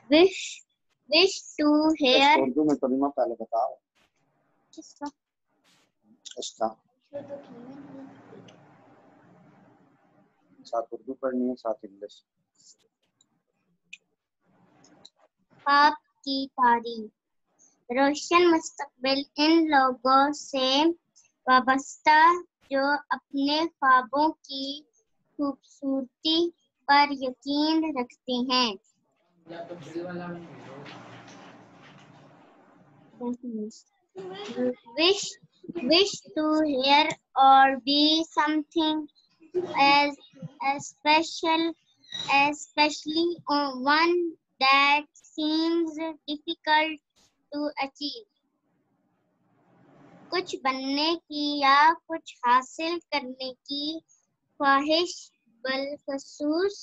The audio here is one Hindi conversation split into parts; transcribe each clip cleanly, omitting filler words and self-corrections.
wish to hear उर्दू में कलमा पहले बताओ इसका साथ उर्दू पढ़नी है साथ इंग्लिश। ख्वाब की तारीफ, रोशन मुस्तकबिल इन लोगों से वाबस्ता जो अपने ख्वाबों की खूबसूरती पर यकीन रखते हैं। wish to hear or be something especially one that seems difficult to achieve. कुछ बनने की या कुछ हासिल करने की ख्वाहिश बलखसूस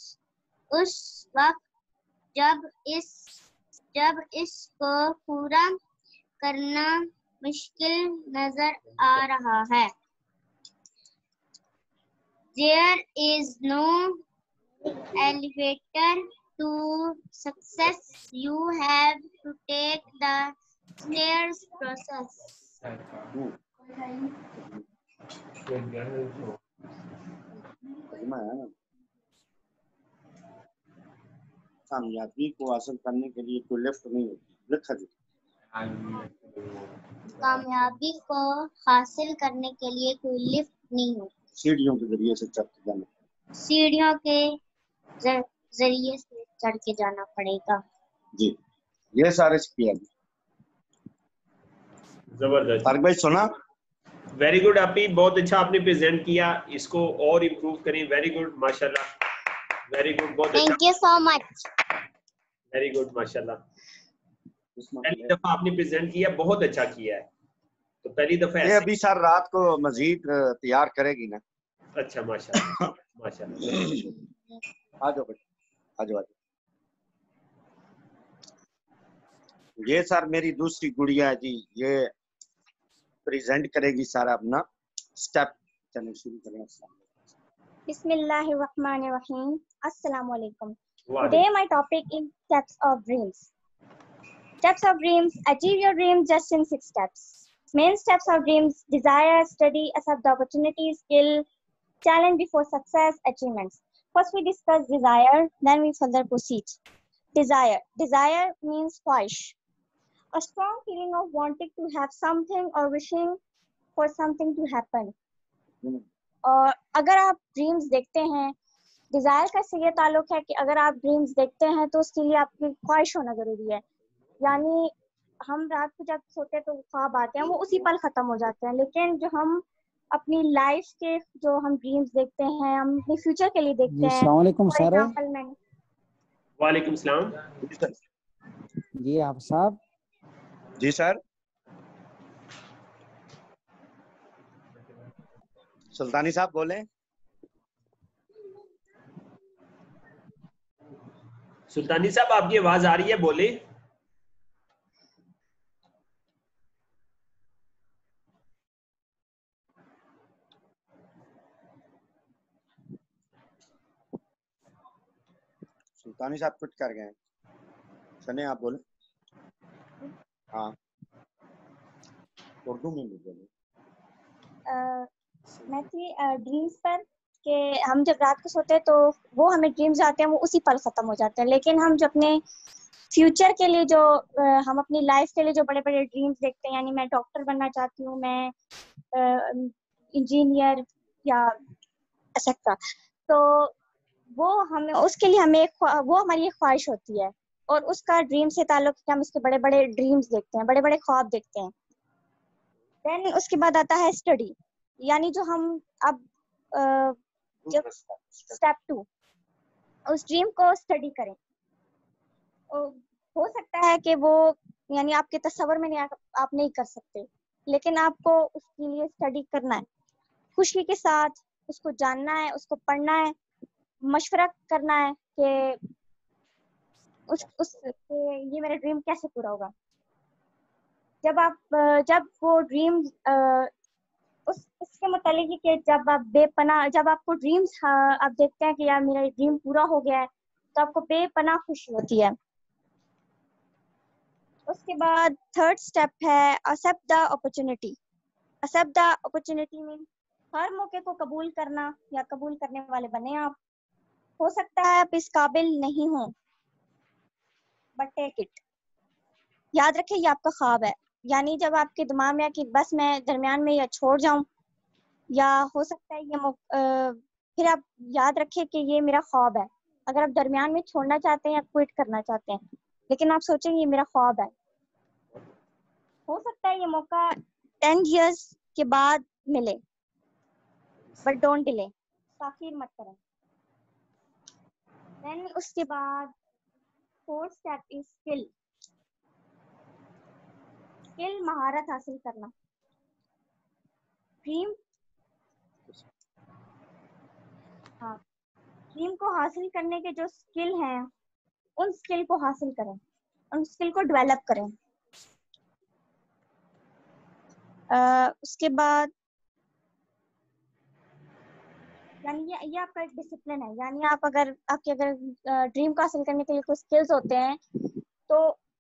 उस वक्त जब इसको पूरा करना मुश्किल नजर आ रहा है। There is no elevator to success. You have to take the stairs process. कामयाबी को हासिल करने के लिए कोई लिफ्ट नहीं होती। लिखा जी कामयाबी को हासिल करने के लिए कोई लिफ्ट नहीं होती। सीढ़ियों के जरिए से चढ़ के जाना, सीढ़ियों के जरिए से चढ़ के जाना पड़ेगा। जी ये सारे किया। जबरदस्त तारिक भाई सुना? वेरी गुड आपी, बहुत अच्छा आपने प्रेजेंट किया, इसको और इम्प्रूव करें। वेरी गुड माशाल्लाह, वेरी गुड, बहुत अच्छा। Thank you so much. Very good माशाल्लाह। पहली दफा आपने प्रेजेंट किया, बहुत अच्छा किया है। तो पहली दफा ये अभी सर रात को मजीद तैयार करेगी ना। अच्छा माशाल्लाह माशाल्लाह। आ जाओ बेटा, आ जाओ। ये सर मेरी दूसरी गुड़िया है जी, ये प्रेजेंट करेगी सारा अपना स्टेप। चलो शुरू करें। Bismillahirrahmanirrahim. Assalamu alaikum. Today my topic is steps of dreams. Steps of dreams. Achieve your dreams just in 6 steps. Main steps of dreams: desire, study, accept the opportunity, skill, challenge before success, achievements. First we discuss desire, then we further proceed. Desire. Desire means ख्वाहिश. A strong feeling of wanting to have something or wishing for something to happen. और अगर आप ड्रीम्स देखते हैं, डिजायर का इससे ये ताल्लुक है कि अगर आप ड्रीम्स देखते हैं तो उसके लिए आपकी ख्वाहिश होना जरूरी है। यानी हम रात को जब सोते हैं तो ख्वाब आते हैं, वो उसी पल खत्म हो जाते हैं, लेकिन जो हम अपनी लाइफ के जो हम ड्रीम्स देखते हैं, हम अपने फ्यूचर के लिए देखते हैं। अस्सलाम वालेकुम सर। वालेकुम सलाम जी आप साहब। जी सर। सुल्तानी साहब बोले। सुल्तानी साहब आपकी आवाज आ रही है, बोले। सुल्तानी साहब कुछ कर गए। सने आप बोले। हाँ उर्दू में भी बोले। मैं थी ड्रीम्स पर कि हम जब रात को सोते हैं तो वो हमें ड्रीम्स आते हैं, वो उसी पल खत्म हो जाते हैं, लेकिन हम जो अपने फ्यूचर के लिए जो हम अपनी लाइफ के लिए जो बड़े बड़े ड्रीम्स देखते हैं, यानी मैं डॉक्टर बनना चाहती हूँ, मैं इंजीनियर या एक्सेट्रा, तो वो हमें उसके लिए हमें वो हमारी एक ख्वाहिश होती है और उसका ड्रीम से ताल्लुक है, हम उसके बड़े बड़े ड्रीम्स देखते हैं, बड़े बड़े ख्वाब देखते हैं। देन उसके बाद आता है स्टडी, यानी जो हम अब जब स्टेप 2 उस ड्रीम को स्टडी करें। हो सकता है कि वो यानी आपके तस्वर में नहीं आप नहीं कर सकते, लेकिन आपको उसके लिए स्टडी करना है, खुशी के साथ उसको जानना है, उसको पढ़ना है, मशवरा करना है कि ये मेरा ड्रीम कैसे पूरा होगा। जब वो ड्रीम उसके मुतालिक कि जब आप बेपनाह, जब आपको ड्रीम्स आप देखते हैं कि यार मेरा ड्रीम पूरा हो गया है, तो आपको बेपनाह खुशी होती है। उसके बाद थर्ड स्टेप है accept the opportunity. Accept the opportunity mean हर मौके को कबूल करना या कबूल करने वाले बने आप। हो सकता है आप इस काबिल नहीं हो, बट टेक इट। याद रखें ये आपका ख्वाब है, यानी जब आपके दिमाग में है कि बस मैं दरमियान में या छोड़ जाऊं, या हो सकता है फिर आप याद रखें कि ये मेरा ख्वाब है। अगर आप दरमियान में छोड़ना चाहते हैं या क्विट करना चाहते हैं, लेकिन आप सोचेंगे ये मेरा ख्वाब है, हो सकता है ये मौका 10 years के बाद मिले, बट डोंट डिले, ताखीर मत करें। देन उसके बाद fourth step is skill. Skill महारत हासिल करना। ड्रीम ड्रीम को हासिल करने के जो स्किल हैं, उन स्किल को हासिल करें, उन स्किल को डेवलप करें। उसके बाद यानी ये आपका एक डिसिप्लिन है, यानी आप अगर ड्रीम को हासिल करने के लिए कुछ स्किल्स होते हैं तो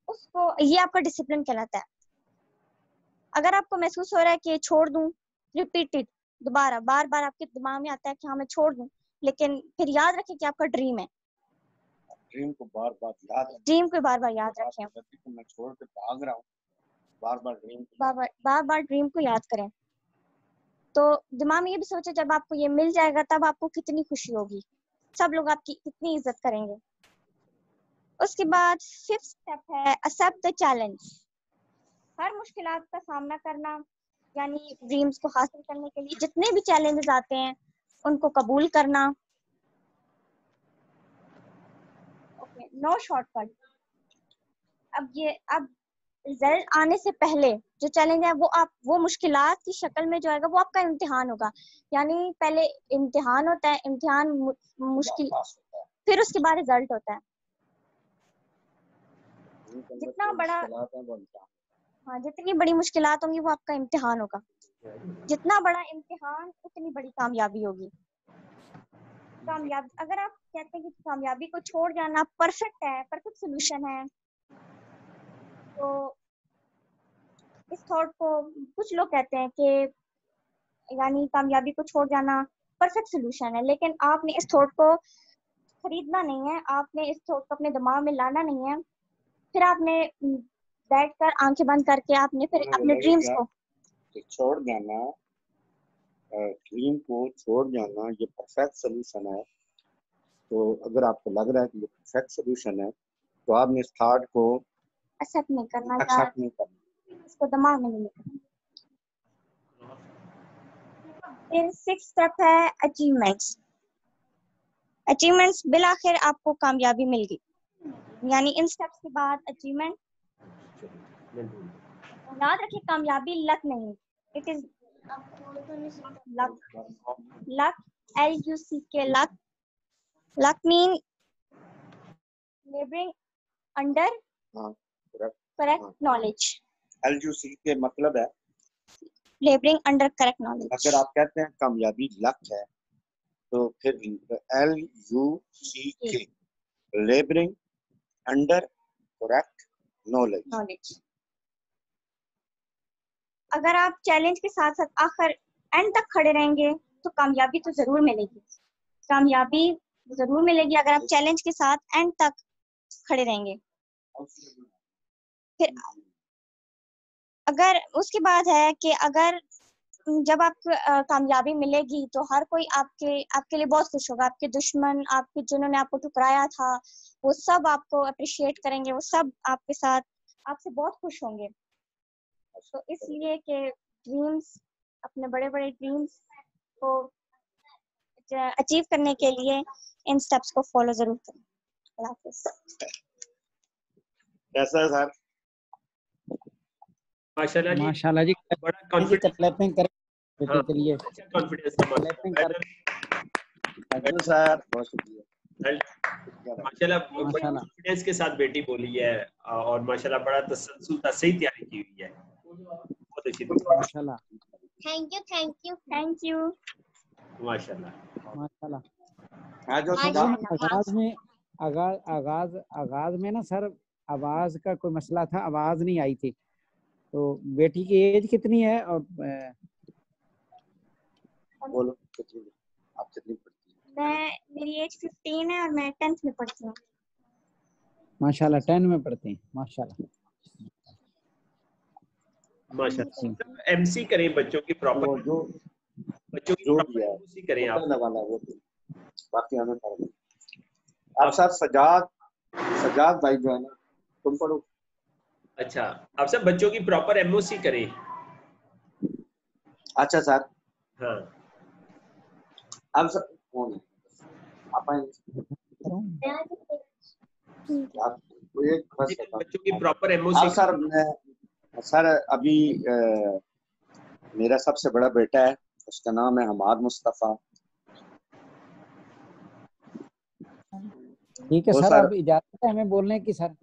उसको, ये आपका डिसिप्लिन कहलाता है। अगर आपको महसूस हो रहा है कि छोड़ दूं, रिपीटेड दोबारा बार बार आपके दिमाग में आता है कि हाँ मैं छोड़ दूं, लेकिन फिर याद रखें कि आपका ड्रीम है। ड्रीम को बार बार याद रखें। ड्रीम को बार बार याद रखें। मैं छोड़ के भाग रहा हूँ, बार बार ड्रीम को याद करें। तो दिमाग में ये भी सोचे जब आपको ये मिल जाएगा तब आपको कितनी खुशी होगी, सब लोग आपकी कितनी इज्जत करेंगे। उसके बाद फिफ्थ स्टेप है एक्सेप्ट द चैलेंज। हर मुश्किलात का सामना करना, यानी ड्रीम्स को हासिल करने के लिए जितने भी चैलेंजेस आते हैं उनको कबूल करना। Okay, no shortcut. अब रिजल्ट आने से पहले जो चैलेंज है वो मुश्किलात की शक्ल में जो आएगा वो आपका इम्तिहान होगा। यानी पहले इम्तिहान होता है, इम्तिहान मुश्किल, फिर उसके बाद रिजल्ट होता है। जितना बड़ा, हाँ, जितनी बड़ी मुश्किलात होंगी वो आपका इम्तिहान होगा। जितना बड़ा इम्तिहान उतनी बड़ी कामयाबी होगी। अगर आप कहते हैं कि कामयाबी को छोड़ जाना परफेक्ट है, परफेक्ट सोल्यूशन है, तो इस थॉट को कुछ लोग कहते हैं कि यानी कामयाबी को छोड़ जाना परफेक्ट सोल्यूशन है, लेकिन आपने इस थॉट को खरीदना नहीं है, आपने इस थॉट को अपने दिमाग में लाना नहीं है। फिर आपने बैठकर आंखें बंद करके आपने फिर अपने ड्रीम्स को छोड़ जाना, ड्रीम को छोड़ जाना ये परफेक्ट सोल्यूशन है। तो अगर आपको लग रहा है कि ये परफेक्ट सोल्यूशन है तो आपने इस थॉट को एक्सेप्ट नहीं करना, इसको दिमाग में नहीं लेना। फिर सिक्स्थ स्टेप है अचीवमेंट्स। अचीवमेंट्स बिलाखिर आपको कामयाबी मिल गई, यानी इन स्टेप्स के बाद अचीवमेंट। याद रखिए कामयाबी लक नहीं, it is luck. LUCK, luck. Luck mean labouring under correct knowledge. LUCK मतलब है लेबरिंग अंडर करेक्ट नॉलेज। अगर आप कहते हैं कामयाबी लक है तो फिर LUCK labouring under correct knowledge. अगर आप चैलेंज के साथ साथ आखिर एंड तक खड़े रहेंगे तो कामयाबी तो जरूर मिलेगी, कामयाबी जरूर मिलेगी अगर आप चैलेंज के साथ एंड तक खड़े रहेंगे। फिर अगर उसके बाद है कि अगर जब आपको कामयाबी मिलेगी तो हर कोई आपके लिए बहुत खुश होगा। आपके दुश्मन, आपके जिन्होंने आपको ठुकराया था, वो सब आपको अप्रिशिएट करेंगे, वो सब आपके साथ आपसे बहुत खुश होंगे। तो इसलिए कि ड्रीम्स, अपने बड़े बड़े ड्रीम्स को अचीव करने के लिए इन स्टेप्स को फॉलो जरूर करें। अल्लाह हाफिज़। कैसा है सर? माशाल्लाह जी, बड़ा कॉन्फिडेंस क्लैपिंग करें बेटे के लिए। अच्छा कॉन्फिडेंस है क्लैपिंग कर। थैंक यू सर, बहुत शुक्रिया। माशाल्लाह कॉन्फिडेंस के साथ बेटी बोली है और माशाल्लाह बड़ा तसल्सल सही तैयारी की हुई है, बहुत अच्छी माशाल्लाह। थैंक यू माशाल्लाह। आज आगाज में ना सर आवाज का कोई मसला था, आवाज नहीं आई थी। तो बेटी की एज कितनी है और बोलो कितनी, आप कितनी पढ़ती हैं? मेरी एज 15 है और मैं 10th में पढ़ती हूँ। माशाल्लाह 10 में पढ़ते हैं, माशाल्लाह। माशाल्लाह। एमसी करें बच्चों की प्रॉपर, वो जो बच्चों की जो प्रॉपर भी है एमसी करें आप। होने वाला है वो तो, बाकी हमें पढ़ लो। आप सर सजाद भाई जो है ना, तुम पढ़ो। अच्छा, आप सब बच्चों की प्रॉपर एमओसी करें। अच्छा सर, हाँ, आप सर कौन है? आप एक बस बच्चों की प्रॉपर एमओसी। आप सर अभी मेरा सबसे बड़ा बेटा है, उसका नाम है हमाद मुस्तफ़ा। ठीक है तो सर, सर अब इजाजत है हमें बोलने की सर?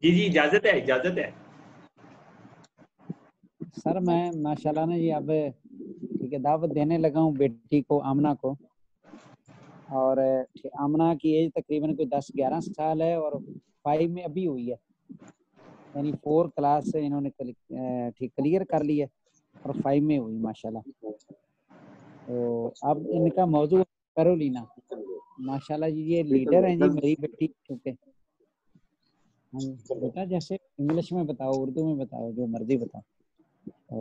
जी जी, इजाजत है, इजाजत है। सर मैं माशाल्लाह ना जी अब ठीक है दावत देने लगा हूँ बेटी को, आमना को। और आमना की एज तकरीबन कोई 10-11 साल है और 5 में अभी हुई है, यानी 4 क्लास से इन्होंने ठीक क्लियर कर लिया और 5 में हुई माशाल्लाह। तो अब इनका मौजू कैरोलिना, माशाल्लाह जी ये लीडर हैं जी मेरी बेटी। क्योंकि बेटा जैसे इंग्लिश में बताओ, उर्दू में बताओ, जो मर्जी बताओ। तो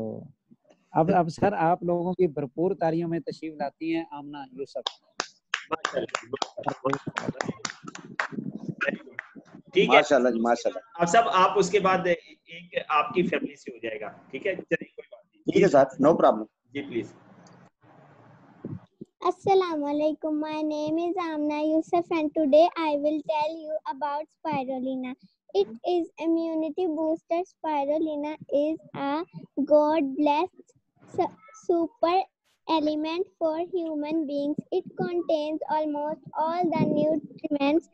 अब सर आप लोगों की भरपूर तालियों में तशरीफ लाती हैं आमना यूसुफ। ठीक है माशाल्लाह जी, माशाल्लाह। आप सब, आप उसके बाद एक आपकी फैमिली से हो जाएगा। ठीक है, चलिए कोई बात नहीं। ठीक है सर, नो प्रॉब्लम। जी please. Assalamualaikum. My name is Amna Yusuf and today I will tell you about spirulina. It is immunity booster. Spirulina is a God-blessed super element for human beings. It contains almost all the nutrients,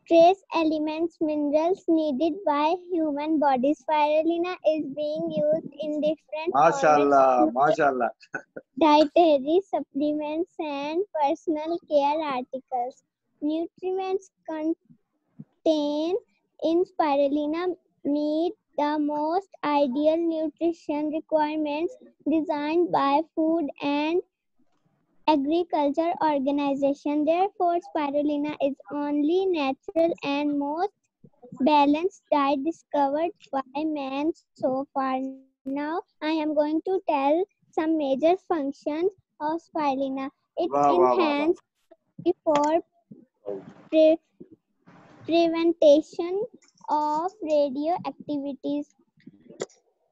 trace elements, minerals needed by human body. Spirulina is being used in different माशाल्लाह, formats, माशाल्लाह। dietary supplements and personal care articles. Nutrients contained in spirulina meet the most ideal nutrition requirements designed by Food and Agriculture Organization. Therefore, spirulina is only natural and most balanced diet discovered by man so far. Now, I am going to tell some major functions of spirulina. It enhances for prevention of radioactivities.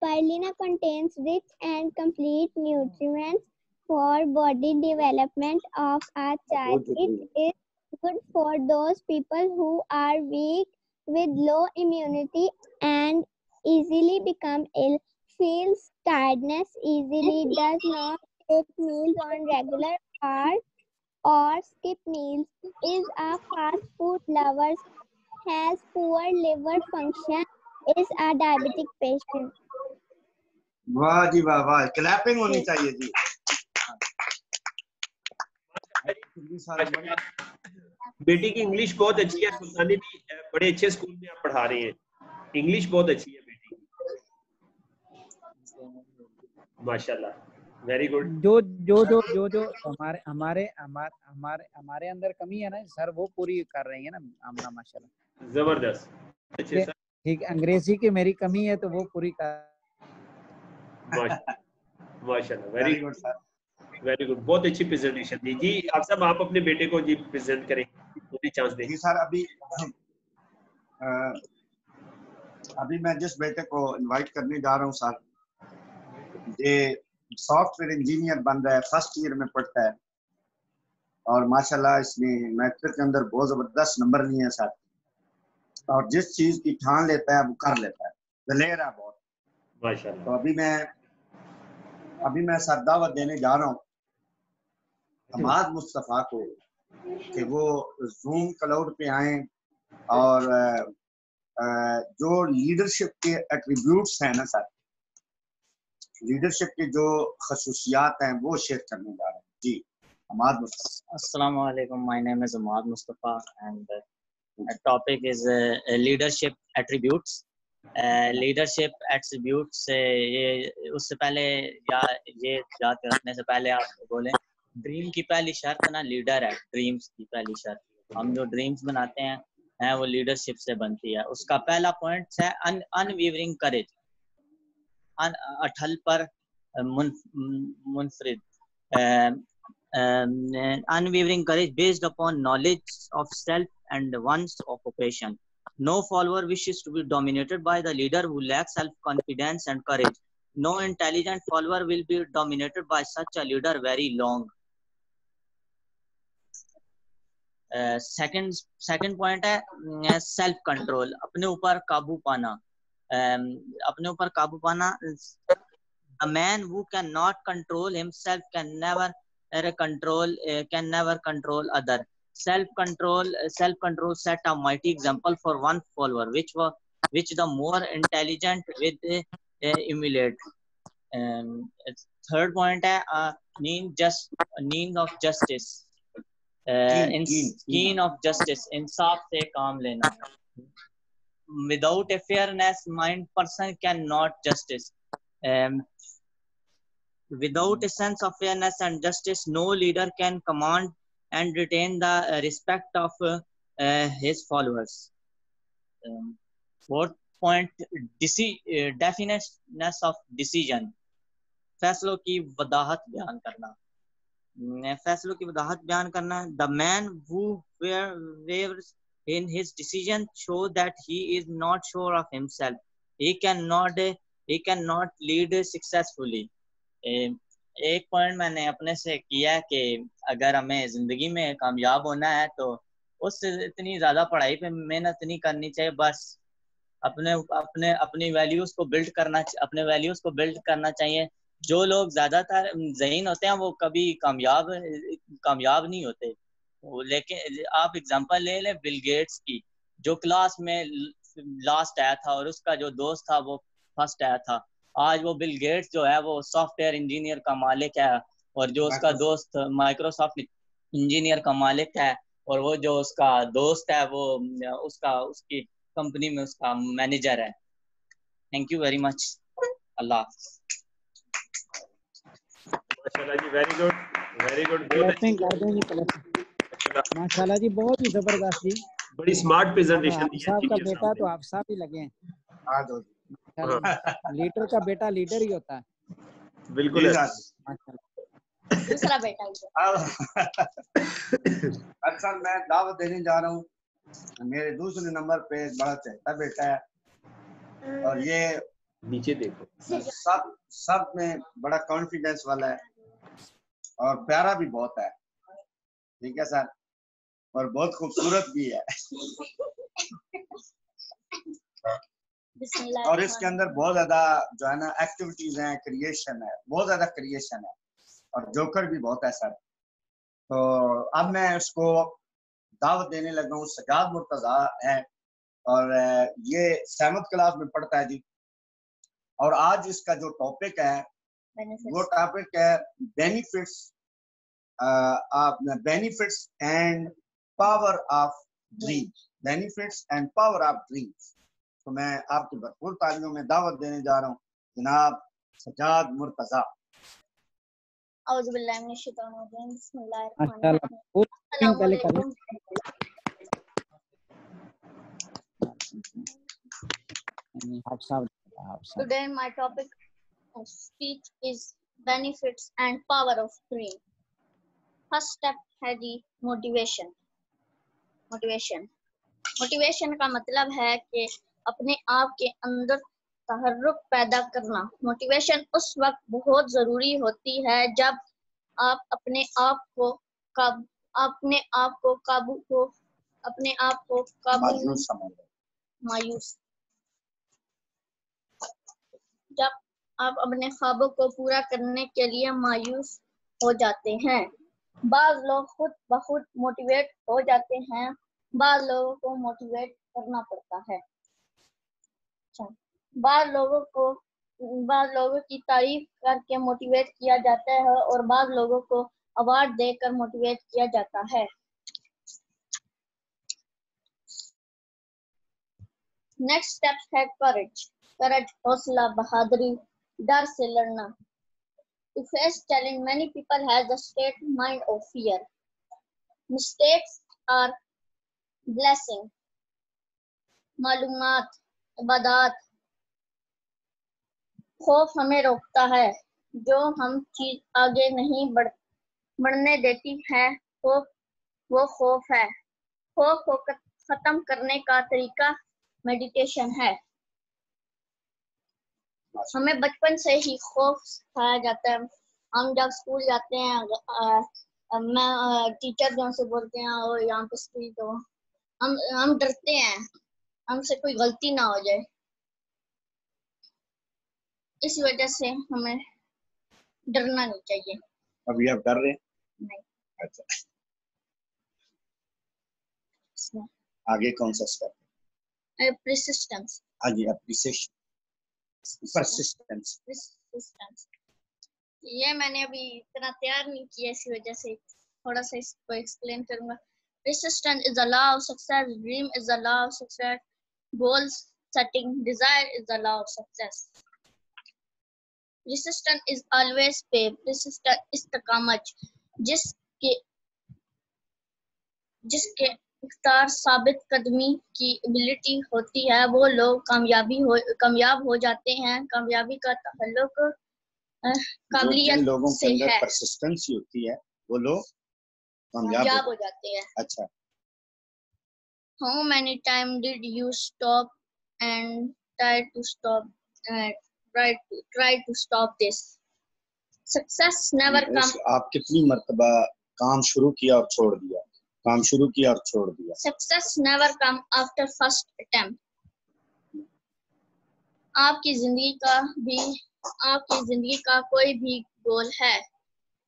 Spirulina contains rich and complete nutrients for body development of a child. It is good for those people who are weak, with low immunity and easily become ill, feels tiredness easily, does not take meals on regular hours or skip meals, is a fast food lover, has poor liver function, is a diabetic patient. वाह जी वाह, वाह, क्लैपिंग होनी चाहिए जी। बेटी की इंग्लिश बहुत अच्छी है, सुल्तानी भी बड़े अच्छे स्कूल में आप पढ़ा रहे हैं, इंग्लिश बहुत अच्छी है बेटी, माशाल्लाह, वेरी गुड। जो हमारे अंदर कमी है ना सर, वो पूरी कर रही है ना आमना माशाल्लाह, जबरदस्त, अच्छे सर। ठीक, अंग्रेजी की मेरी कमी है तो वो पूरी कर। माशाल्लाह, very good sir, very good, बहुत अच्छी प्रेजेंटेशन दी जी। आप सब, आप अपने बेटे को जी प्रेजेंट करें, पूरी चांस दें। जी सर, अभी मैं जिस बेटे को इनवाइट करने जा रहा हूँ सर, ये सॉफ्टवेयर इंजीनियर बन रहा है, फर्स्ट ईयर में पढ़ता है और माशाल्लाह इसने मैट्रिक के अंदर बहुत जबरदस्त नंबर लिए हैं सर, और जिस चीज की ठान लेता है वो कर लेता है, दलेर है बहुत माशाल्लाह। तो अभी मैं सर दावत देने जा रहा हूँ हमाद मुस्तफ़ा को कि वो जूम क्लाउड पे आए और जो लीडरशिप के एट्रीब्यूट्स हैं ना सर, लीडरशिप की जो खसूसियात हैं वो शेयर करने जा रहे हैं जी। Hamad Mustafa. Assalamu alaikum. My name is Ahmad Mustafa and topic is leadership attributes. Leadership attribute से ये उससे पहले या ये याद रखने से पहले आप बोलें ड्रीम की पहली शर्त ना लीडर है। ड्रीम्स की पहली शर्त, हम जो ड्रीम्स बनाते हैं वो लीडरशिप से बनती है। उसका पहला पॉइंट है अनवीवरिंग करेज, अटल पर मुनफरिद, unwavering courage based upon knowledge of self and one's occupation. No follower wishes to be dominated by the leader who lacks self-confidence and courage. No intelligent follower will be dominated by such a leader very long. Second point है self control, अपने ऊपर काबू पाना, अपने ऊपर काबू पाना। A man who cannot control himself can never control other. Self control set a mighty example for one follower, which the more intelligent will emulate. Third point है need of justice, keen of justice, इंसाफ से काम लेना। Without a fairness mind, person cannot justice. Without a sense of fairness and justice, no leader can command and retain the respect of his followers. Fourth point, definiteness of decision, फैसलों की वदाहत बयान करना, फैसलों की वदाहत बयान करना। The man who wavers in his decision show that he is not sure of himself. He cannot lead successfully. एक पॉइंट मैंने अपने से किया कि अगर हमें जिंदगी में कामयाब होना है तो उससे इतनी ज्यादा पढ़ाई पे मेहनत नहीं करनी चाहिए, बस अपनी वैल्यूज को बिल्ड करना चाहिए। जो लोग ज्यादातर ज़हीन होते हैं वो कभी कामयाब नहीं होते। लेकिन आप एग्जांपल ले लें बिल गेट्स की, जो क्लास में लास्ट आया था और उसका जो दोस्त था वो फर्स्ट आया था। आज वो बिल गेट्स जो है वो सॉफ्टवेयर इंजीनियर का मालिक है और जो उसका दोस्त माइक्रोसॉफ्ट इंजीनियर का मालिक है और वो जो उसका दोस्त है वो उसकी कंपनी में उसका मैनेजर है। Thank you very much. अल्लाह माशाल्लाह जी, वेरी गुड, माशाल्लाह जी, बहुत ही जबरदस्त जी, बड़ी स्मार्ट प्रेजेंटेशन दी है। साहब का बेटा तो आप साहब ही लगे हैं। लीडर का बेटा लीडर ही होता है। बिल्कुल दूसरा बेटा अच्छा, मैं दावत देने जा रहा हूँ। मेरे दूसरे नंबर पे बड़ा चहेता बेटा है और ये नीचे देखो, सब में बड़ा कॉन्फिडेंस वाला है और प्यारा भी बहुत है। ठीक है सर, और बहुत खूबसूरत भी है और इसके अंदर बहुत ज्यादा जो है ना एक्टिविटीज हैं, क्रिएशन है, बहुत ज्यादा क्रिएशन है और जोकर भी बहुत है सर। तो अब मैं उसको दावत देने लगा हूँ। सजाद मुर्तजा है और ये 7th क्लास में पढ़ता है जी। और आज इसका जो टॉपिक है वो टॉपिक है benefits and power of dreams. Benefits and power of dreams. तो मैं आपकी भरपूर तालियों में दावत देने जा रहा हूँ जनाब Sajjad Murtaza. Today my topic of speech is benefits and power of dream. First step है जी motivation का मतलब है कि अपने आप के अंदर तहर्रुक पैदा करना। मोटिवेशन उस वक्त बहुत जरूरी होती है जब आप अपने आप को जब आप अपने ख्वाबों को पूरा करने के लिए मायूस हो जाते हैं। बाज़ लोग खुद ब खुद मोटिवेट हो जाते हैं, बाज़ लोगों को मोटिवेट करना पड़ता है। बाज़ लोगों की तारीफ करके मोटिवेट किया जाता है और बाज़ लोगों को अवार्ड देकर मोटिवेट किया जाता है। नेक्स्ट स्टेप है करेज। करेज हौसला, बहादुरी, डर से लड़ना। To face challenge many people has the state mind of fear. Mistakes are blessing. मालूमात, इबादत। खौफ हमें रोकता है, जो हम चीज आगे नहीं बढ़ने देती है, वो खौफ है। खौफ को खत्म करने का तरीका मेडिटेशन है। हमें बचपन से ही खौफ सिखाया जाता है। हम जब स्कूल जाते हैं, मैं टीचर जो से बोलते हैं और यहाँ पे स्कूल, तो हम डरते हैं हमसे कोई गलती ना हो जाए। इस वजह से हमें डरना नहीं चाहिए। अभी आप डर रहे हैं? नहीं। अच्छा, आगे कौन सा स्टेप? परसिस्टेंस। हाँ जी, एप्रिसिएशन, परसिस्टेंस। ये मैंने अभी इतना तैयार नहीं किया, इसी वजह से थोड़ा सा इसको एक्सप्लेन करूंगा। Persistence is the law of success. Dream is the law of success. Goals setting, desire is the law of success. Resistance is always pay. Persistence इस्तकामत। जिसके इख्तियार साबित कदमी की एबिलिटी होती है, वो लोग कामयाब हो जाते हैं। कामयाबी का ताल्लुक काबिलियत लोगों के से अंदर है। परसिस्टेंसी होती है, वो लोग कामयाब हो जाते हैं। अच्छा, How many times did you stop and try to stop this? Success never comes. आप कितनी मर्तबा काम शुरू किया और छोड़ दिया, काम शुरू किया और छोड़ दिया? Success never comes after first attempt. आपकी जिंदगी का कोई भी गोल है,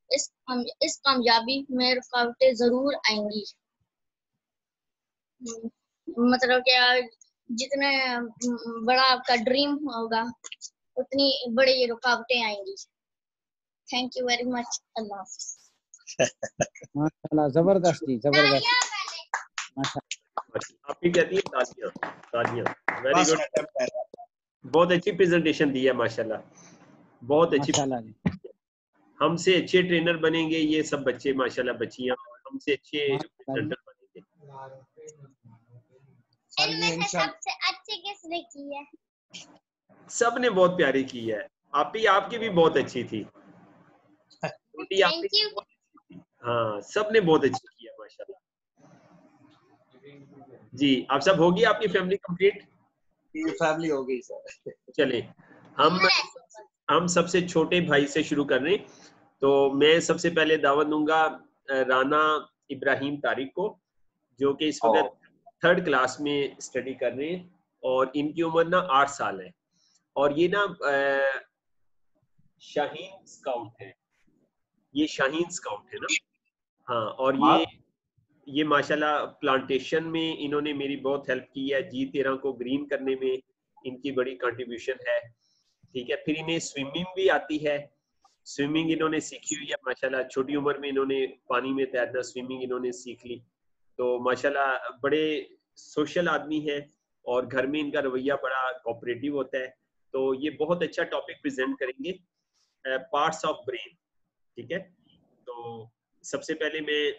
इस कामयाबी में रुकावटें जरूर आएंगी। मतलब क्या, जितने बड़ा आपका ड्रीम होगा, उतनी बड़ी रुकावटें आएंगी। Thank you very much. अल्लाह हाफ़िज़। माशाल्लाह, जबरदस्त जी, जबरदस्त। आप भी कहती हैं तालियां, तालियां। वेरी गुड, बहुत अच्छी प्रेजेंटेशन दी है माशाल्लाह, बहुत अच्छी। हमसे अच्छे ट्रेनर बनेंगे ये सब बच्चे, माशाल्लाह बच्चियां, हमसे अच्छे प्रेजेंटर बनेंगे। इनमें से सबसे अच्छी किसने की है? सब ने बहुत प्यारी की है। आपकी भी बहुत अच्छी थी। Thank you. हाँ, सब ने बहुत अच्छी की है माशाल्लाह जी। आप सब होगी आपकी फैमिली कंप्लीट? फैमिली हो गई सर। चले, हम सबसे छोटे भाई से शुरू कर रहे हैं। तो मैं सबसे पहले दावत दूंगा राना इब्राहिम तारिक को, जो कि इस वक्त 3rd क्लास में स्टडी कर रहे हैं और इनकी उम्र ना 8 साल है। और ये ना शाहीन स्काउट है, ये शाहीन स्काउट है ना। हाँ, और ये माशाल्लाह प्लांटेशन में इन्होंने मेरी बहुत हेल्प की है। G13 को ग्रीन करने में इनकी बड़ी कंट्रीब्यूशन है। ठीक है, फिर इन्हें स्विमिंग भी आती है। स्विमिंग इन्होंने सीखी हुई है माशाल्लाह, छोटी उम्र में इन्होंने पानी में तैरना, स्विमिंग इन्होंने सीख ली। तो माशाल्लाह बड़े सोशल आदमी है और घर में इनका रवैया बड़ा कोऑपरेटिव होता है। तो ये बहुत अच्छा टॉपिक प्रेजेंट करेंगे, पार्ट्स ऑफ ब्रेन। ठीक है, तो सबसे पहले मैं,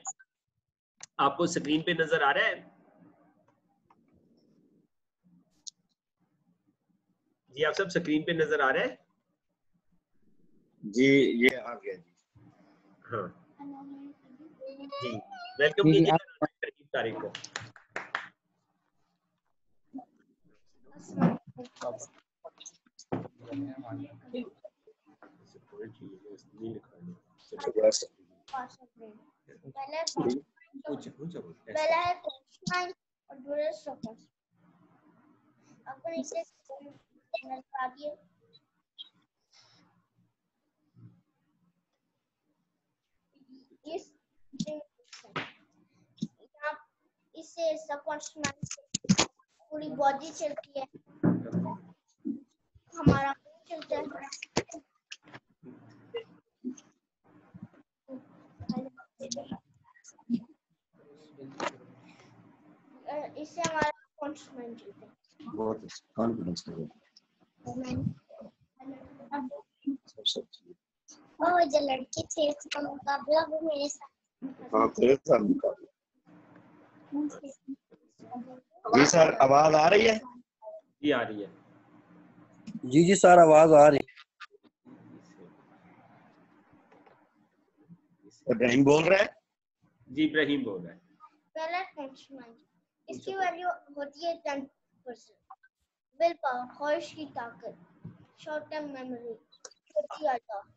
आपको स्क्रीन पे नजर आ रहा है जी? आप सब स्क्रीन पे नजर आ रहा है जी? ये आ गया जी। हाँ जी, वेलकम कीजिए तारीख को। इससे पूरी बॉडी चलती है, हमारा चलता है। इससे हमारा कॉन्शियस चलता है। बहुत कॉन्फिडेंस हो और जो लड़के थे उसका मुकाबला वो मेरे साथ। हाँ तेरे साथ मुकाबला। जी सर आवाज आ रही है? जी आ रही है। जी जी सर आवाज आ रही। इब्राहिम बोल रहा है? जी इब्राहिम बोल रहा है। पहला कॉन्शियसनेस, इसकी वैल्यू होती है 10%। विल पावर, ख्वाहिश की ताकत, शॉर्ट टर्म मेमोरी, छोटी याददाश्त,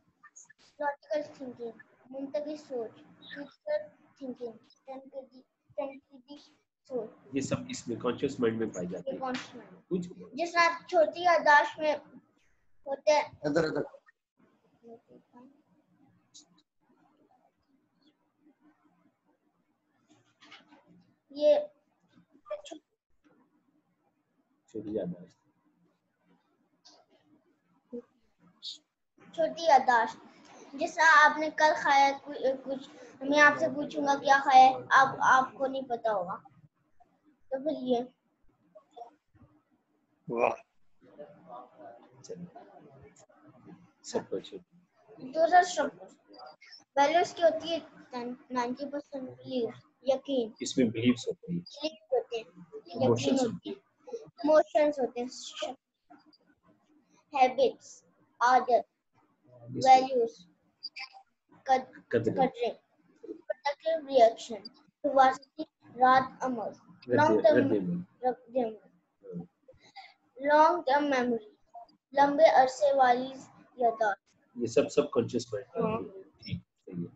लॉजिकल थिंकिंग, मुंतकी सोच, फ्यूचर थिंकिंग, तनकीदी सोच। ये सब इसमें कॉन्शियस माइंड में पाई जाती है। कुछ जिस रात छोटी याददाश्त में होते हैं। इधर इधर ये छोटी याददाश्त, छोटी याददाश्त, जैसा आपने कल खाया कुछ, मैं आपसे पूछूंगा क्या खाया, आपको नहीं पता होगा, तो फिर ये वाह सब कुछ दूसरा शब्द वैल्यू इसकी होती है 90% बिलीव, यकीन, इसमें बिलीव्स होते हैं, बिलीव होते हैं, यकीन इमोशंस होते हैं, इमोशंस होते हैं, हैबिट्स, आदत, वैल्यूज, कदर, प्रोडक्टिव रिएक्शन, रात अमल, लॉन्ग टर्म मेमोरी, लंबे अरसे वाली याददाश्त। ये सब कॉन्शियस माइंड में आती है। ठीक सही है।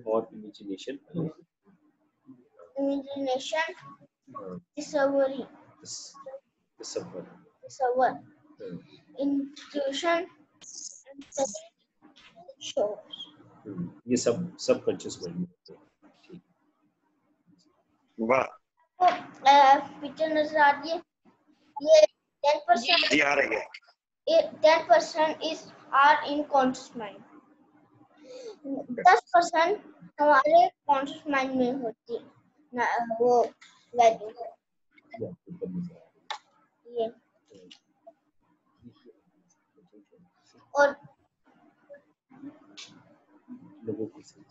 और इमेजिनेशन, तसव्वुरी, तसव्वुर, इंट्यूशन, शोर्स। ये सब कॉन्शियस माइंड में होते हैं। ठीक। वाह पिक्चर नजर आ रही है, ये 10% जी आ रही है। 10% is are in conscious mind, 10% हमारे कॉन्शियस माइंड में होती है वो वैल्यू। ये और 90%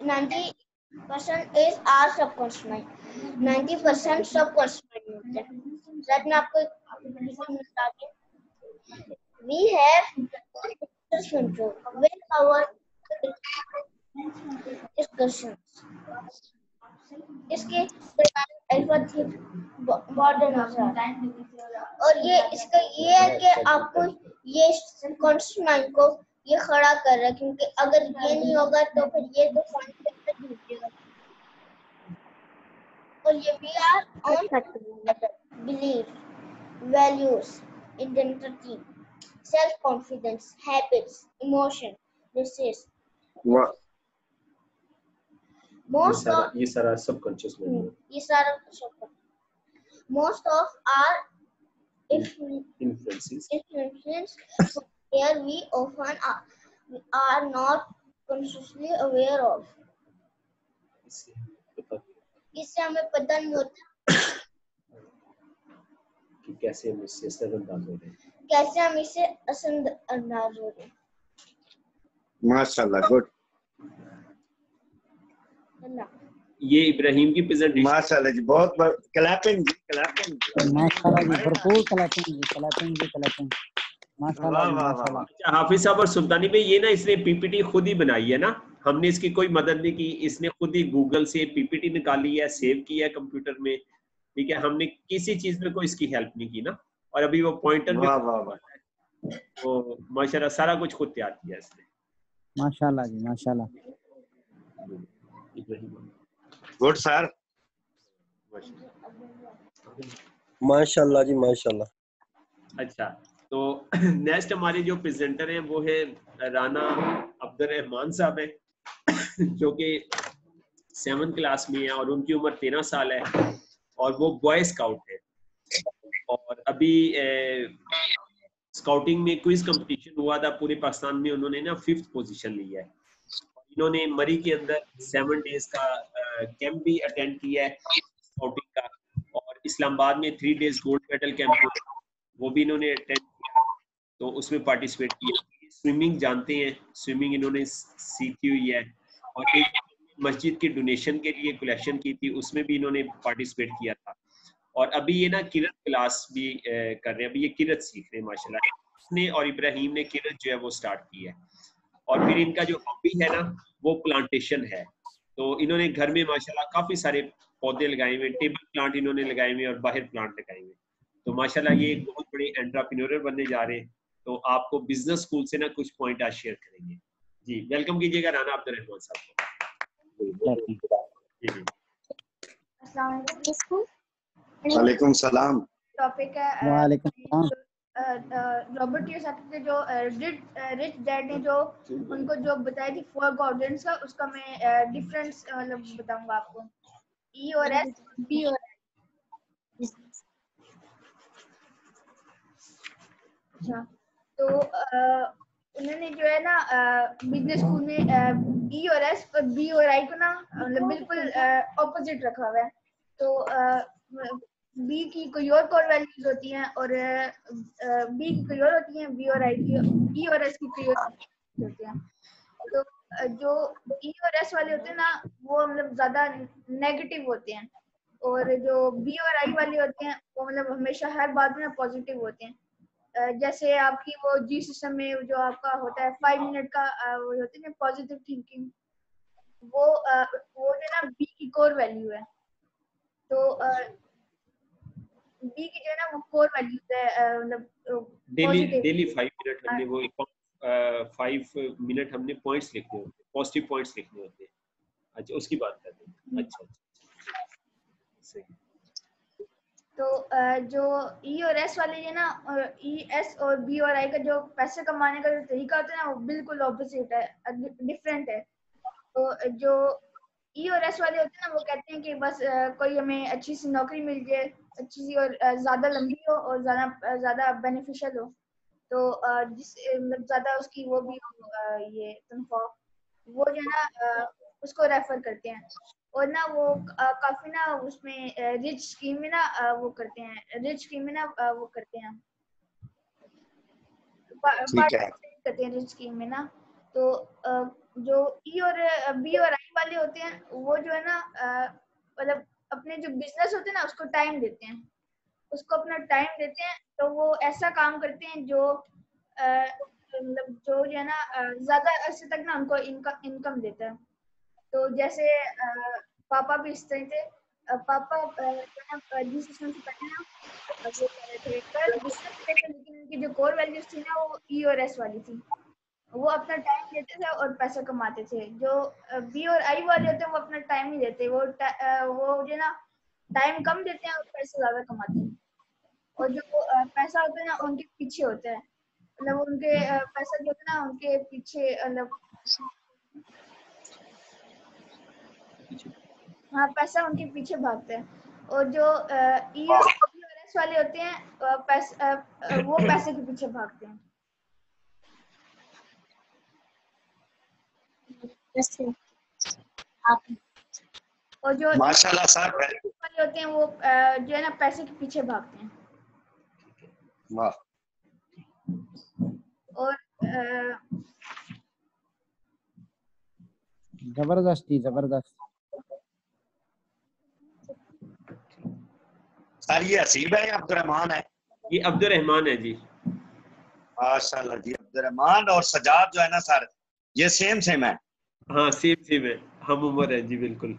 90% is our subconscious mind, 90% subconscious mind में होता है। रात में आपको we have control with our discussions। इसके बॉर्डर और ये इसका ये है कि आपको ये कॉन्शियस माइंड को ये खड़ा कर रहा है, क्योंकि अगर ये नहीं होगा तो फिर ये तो डूबेगा। और ये we are on belief, values, identity, self confidence, habits, emotion, disease। ये सारा सबकॉन्शियस माइंड में। ये सारा most of our influences where we often are not consciously aware of। इससे हमें पता नहीं होता कि कैसे हम इससे असरअंदाज हो रहे हैं, कैसे हम इससे असरअंदाज हो रहे हैं। माशाल्लाह गुड। ये इब्राहिम की प्रेजेंटेशन माशाल्लाह जी बहुत क्लैपिंग माशाल्लाह जी भरपूर क्लैपिंग माशाल्लाह जी माशाल्लाह। हाफिज साहब और सुल्तानी भाई ये ना इसने पीपीटी खुद ही बनाई है ना, हमने इसकी कोई मदद नहीं की, इसने खुद ही गूगल से पीपीटी निकाली है, सेव किया है कंप्यूटर में। ठीक है, हमने किसी चीज में कोई इसकी हेल्प नहीं की ना। और अभी वो पॉइंटर भी तो माशाल्लाह सारा कुछ खुद तैयार किया इसने। माशाल्लाह जी माशाल्लाह। Good sir. माशाल्लाह जी माशाल्लाह। अच्छा, तो नेक्स्ट हमारे जो प्रेजेंटर हैं वो है राना अब्दुल रहमान साहब हैं जो कि 7th क्लास में है और उनकी उम्र 13 साल है और वो बॉय स्काउट है और अभी स्काउटिंग में क्विज कंपटीशन हुआ था पूरे पाकिस्तान में, उन्होंने ना 5th पोजीशन ली है। इन्होंने मरी के अंदर 7 डेज का कैंप भी अटेंड किया है स्काउटिंग का, और इस्लामाबाद में 3 डेज गोल्ड मेडल कैंप वो भी इन्होंने अटेंड किया, तो उसमें पार्टिसिपेट किया। स्विमिंग जानते हैं, स्विमिंग इन्होंने सीखी हुई है, और एक मस्जिद के डोनेशन के लिए कलेक्शन की थी, उसमें भी इन्होंने पार्टिसिपेट किया था। और अभी ये ना किरत क्लास भी कर रहे हैं, अभी ये किरत सीख रहे हैं माशाल्लाह। उसने और इब्राहिम ने किरत जो है वो स्टार्ट की है। और फिर इनका जो हॉबी है ना वो प्लांटेशन है, तो इन्होंने घर में माशाल्लाह काफी सारे पौधे लगाए हुए, टेबल प्लांट इन्होंने लगाए हुए और बाहर प्लांट लगाए हुए। तो माशाल्लाह ये एक बहुत बड़े एंटरप्रेन्योर बनने जा रहे हैं। तो आपको बिजनेस स्कूल से ना कुछ पॉइंट आज शेयर करेंगे। जी वेलकम कीजिएगा राना अब्दुल रहमान साहब को। वालेकुम सलाम। टॉपिक है वालेकुम सलाम। रॉबर्ट कियोसाकी के जो रिच डैड ने जो उनको जो बताई थी 4 क्वाड्रेंट्स का, उसका मैं डिफरेंस मतलब बताऊंगा आपको, ई और एस, बी और आई। अच्छा, तो उन्होंने जो है ना बिजनेस स्कूल में ई और एस और बी और आई को ना मतलब बिल्कुल ऑपोजिट रखा हुआ है। तो बी की कोई और कोर वैल्यूज होती हैं और बी की कोई और होती हैं, बी और आई की, ई और एस की कोई और होती हैं। तो जो ई और एस वाले होते हैं ना वो मतलब ज्यादा नेगेटिव होते हैं, और जो बी और आई वाले होते हैं वो मतलब हमेशा हर बात में पॉजिटिव होते हैं। जैसे आपकी वो जी सिस्टम में जो आपका होता है 5 मिनट का वो होती है पॉजिटिव थिंकिंग, वो जो ना बी की कोर वैल्यू है। तो बी की जो है ना वो कोर वैल्यूज है, मतलब डेली 5 मिनट हमने वो 5 मिनट हमने पॉइंट्स लिखने होते हैं, पॉजिटिव पॉइंट्स लिखने होते हैं। अच्छा उसकी बात करते हैं। अच्छा सही। तो जो ई और एस वाले है ना, ई एस और बी और आई का जो पैसे कमाने का जो तरीका होता है ना वो बिल्कुल ऑपोजिट है, डिफरेंट है। तो जो ई और एस वाले होते हैं ना वो कहते हैं कि बस कोई हमें अच्छी सी नौकरी मिल जाए, अच्छी सी और ज्यादा लंबी हो और ज्यादा बेनिफिशियल हो, तो जिस मतलब ज्यादा उसकी वो भी हो ये तनख्वाह, वो जो है ना उसको रेफर करते हैं। और ना वो काफी ना उसमें रिच स्कीम में ना वो करते हैं, रिच स्कीम में ना वो करते हैं, करते हैं रिच स्कीम में ना। तो जो ई और बी और आई वाले होते हैं वो जो है ना मतलब अपने जो बिजनेस होते हैं ना उसको टाइम देते हैं, उसको अपना टाइम देते हैं। तो वो ऐसा काम करते हैं जो मतलब जो है ना ज्यादा अरसे तक ना उनको इनकम देता है। तो जैसे पापा भी इस तरह थे, पापा जिस सिस्टम से पढ़े ना वो कह रहे थे कर बिजनेस थे, लेकिन उनकी जो कोर वैल्यूज थी ना वो ई और एस वाली थी। वो अपना टाइम देते थे और पैसा कमाते थे। जो बी और आई वाले होते हैं वो अपना टाइम नहीं देते, वो जो ना टाइम कम देते हैं और पैसे ज्यादा कमाते हैं। और जो पैसा होता है ना उनके पीछे होता है, मतलब उनके पैसा जो होता है ना उनके पीछे मतलब हाँ पैसा उनके पीछे भागता है। और जो ई और एस वाले होते हैं वो पैसे के पीछे भागते हैं। और जो माशाल्लाह सर वाले होते हैं वो जो है ना पैसे के पीछे भागते हैं। वाह। और जबरदस्त जी जबरदस्त। सर ये हसीब है या अब्दुर्रहमान है? ये अब्दुर्रहमान है जी। माशाल्लाह जी। अब्दुर्रहमान और सजाद जो है ना सर ये सेम है। हाँ सेम है, हम उम्र है जी बिल्कुल।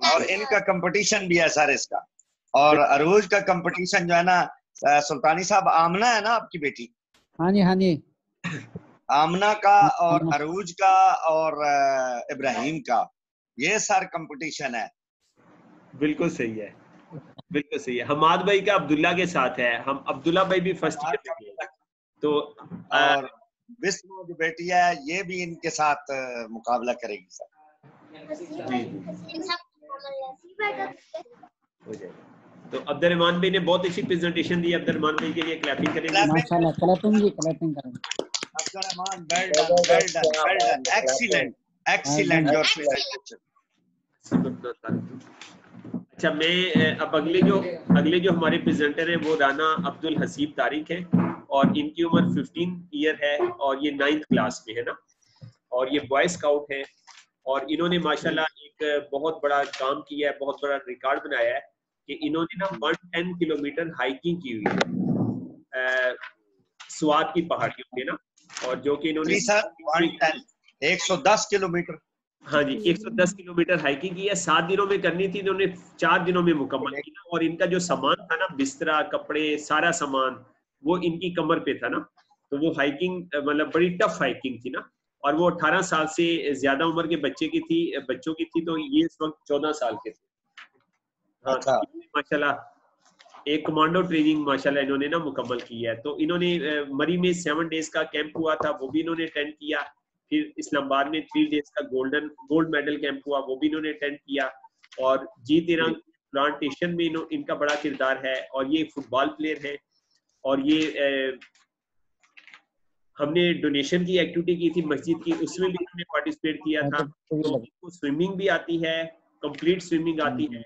और इनका कंपटीशन भी है सर इसका, और अरूज का कंपटीशन जो है ना सुल्तानी साहब, आमना है ना आपकी बेटी? हाँ जी हाँ जी। आमना का और अरूज का और इब्राहिम का ये सर कंपटीशन है। बिल्कुल सही है, बिल्कुल सही है। हमाद भाई का अब्दुल्ला के साथ है, हम अब्दुल्ला भाई भी फर्स्ट ईयर में हैं। तो और विस्म जो बेटी है ये भी इनके साथ मुकाबला करेगी सर। तो अब्दुर्रहमान भाई ने बहुत अच्छी प्रेजेंटेशन दी। अब्दुर्रहमान भाई के लिए क्लैपिंग करेंगे। माशाल्लाह क्लैपिंग जी क्लैपिंग करेंगे। Abdurrahman well done excellent Excellent, your अच्छा, मैं अब अगले जो हमारे प्रेजेंटर हैं वो राना अब्दुल हसीब तारिक हैं और इनकी उम्र 15 ईयर है और ये 9th क्लास में है ना, और ये बॉय स्काउट है और इन्होंने माशाल्लाह एक बहुत बड़ा काम किया है, बहुत बड़ा रिकॉर्ड बनाया है कि इन्होंने ना 110 किलोमीटर हाइकिंग की हुई है स्वात की पहाड़ियों पे ना, और जो कि इन्होंने 110 किलोमीटर, हाँ जी 110 किलोमीटर हाइकिंग की है, 7 दिनों में करनी थी, इन्होंने 4 दिनों में मुकम्मल किया। और इनका जो सामान था ना, बिस्तरा, कपड़े, सारा सामान वो इनकी कमर पे था ना, तो वो हाइकिंग मतलब बड़ी टफ हाइकिंग थी ना, और वो 18 साल से ज्यादा उम्र के बच्चों की थी, तो ये इस वक्त 14 साल के थे। हाँ, अच्छा। माशाल्लाह एक कमांडो ट्रेनिंग माशाल्लाह इन्होंने ना मुकम्मल की है। तो इन्होंने मरी में 7 डेज का कैंप हुआ था, वो भी इन्होंने अटेंड किया। फिर इस्लामाबाद में 3 डेज का गोल्ड मेडल कैंप हुआ, वो भी इन्होंने अटेंड किया। और G13 प्लांटेशन में इनका बड़ा किरदार है, और ये फुटबॉल प्लेयर है। और ये हमने डोनेशन की एक्टिविटी की थी मस्जिद की, उसमें भी इन्होंने पार्टिसिपेट किया था। तो इनको स्विमिंग भी आती है, कंप्लीट स्विमिंग आती है,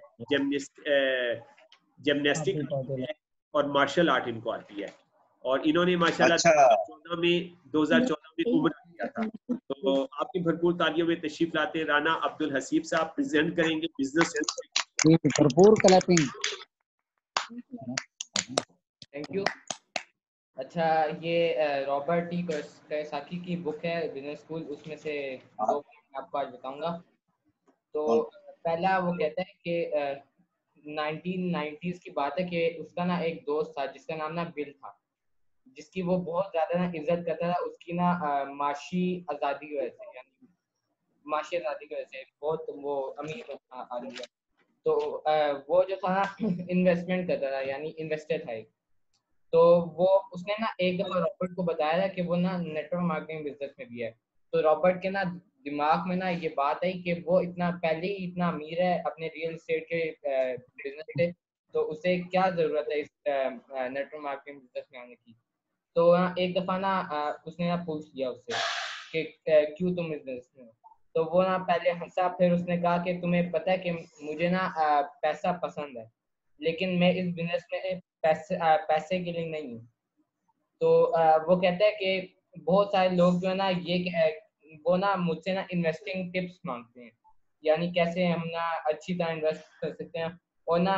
जिम्नास्टिक आती है, और मार्शल आर्ट इनको आती है। और इन्होंने माशाल्लाह 2014 में उम्र किया था। तो आपकी भरपूर तालियों में तशरीफ लाते राना अब्दुल हसीब साहब प्रेजेंट करेंगे बिजनेस। भरपूर क्लैपिंग। Thank you. अच्छा, ये रॉबर्ट टी कियोसाकी की बुक है बिजनेस स्कूल, उसमें से 2 मैं आपको आज बताऊंगा। तो पहला वो कहता है कि 1990s की बात है कि उसका ना एक दोस्त था जिसका नाम ना बिल था, जिसकी वो बहुत ज्यादा ना इज्जत करता था। उसकी ना माशी आज़ादी की वजह से, यानी माशी आज़ादी की वजह से बहुत वो अमीर आदमी है। तो वो जो था ना इन्वेस्टमेंट करता था, यानी इन्वेस्टर था। तो वो उसने ना एक दफा रॉबर्ट को बताया था कि वो ना नेटवर्क मार्केटिंग बिजनेस में भी है। तो रॉबर्ट के ना दिमाग में ना ये बात आई कि वो इतना पहले ही इतना अमीर है अपने रियल एस्टेट के बिजनेस से, तो उसे क्या जरूरत है इस नेटवर्क मार्केटिंग बिजनेस में आने की। तो एक दफा ना उसने ना पूछ लिया उससे कि क्यों तुम बिजनेस में हो। तो वो ना पहले हंसा, फिर उसने कहा कि तुम्हें पता है कि मुझे ना पैसा पसंद है, लेकिन मैं इस बिजनेस में पैसे के लिए नहीं हूँ। तो वो कहता है कि बहुत सारे लोग जो है ना वो ना मुझसे ना इन्वेस्टिंग टिप्स मांगते हैं, यानी कैसे हम ना अच्छी तरह इन्वेस्ट कर सकते हैं। और ना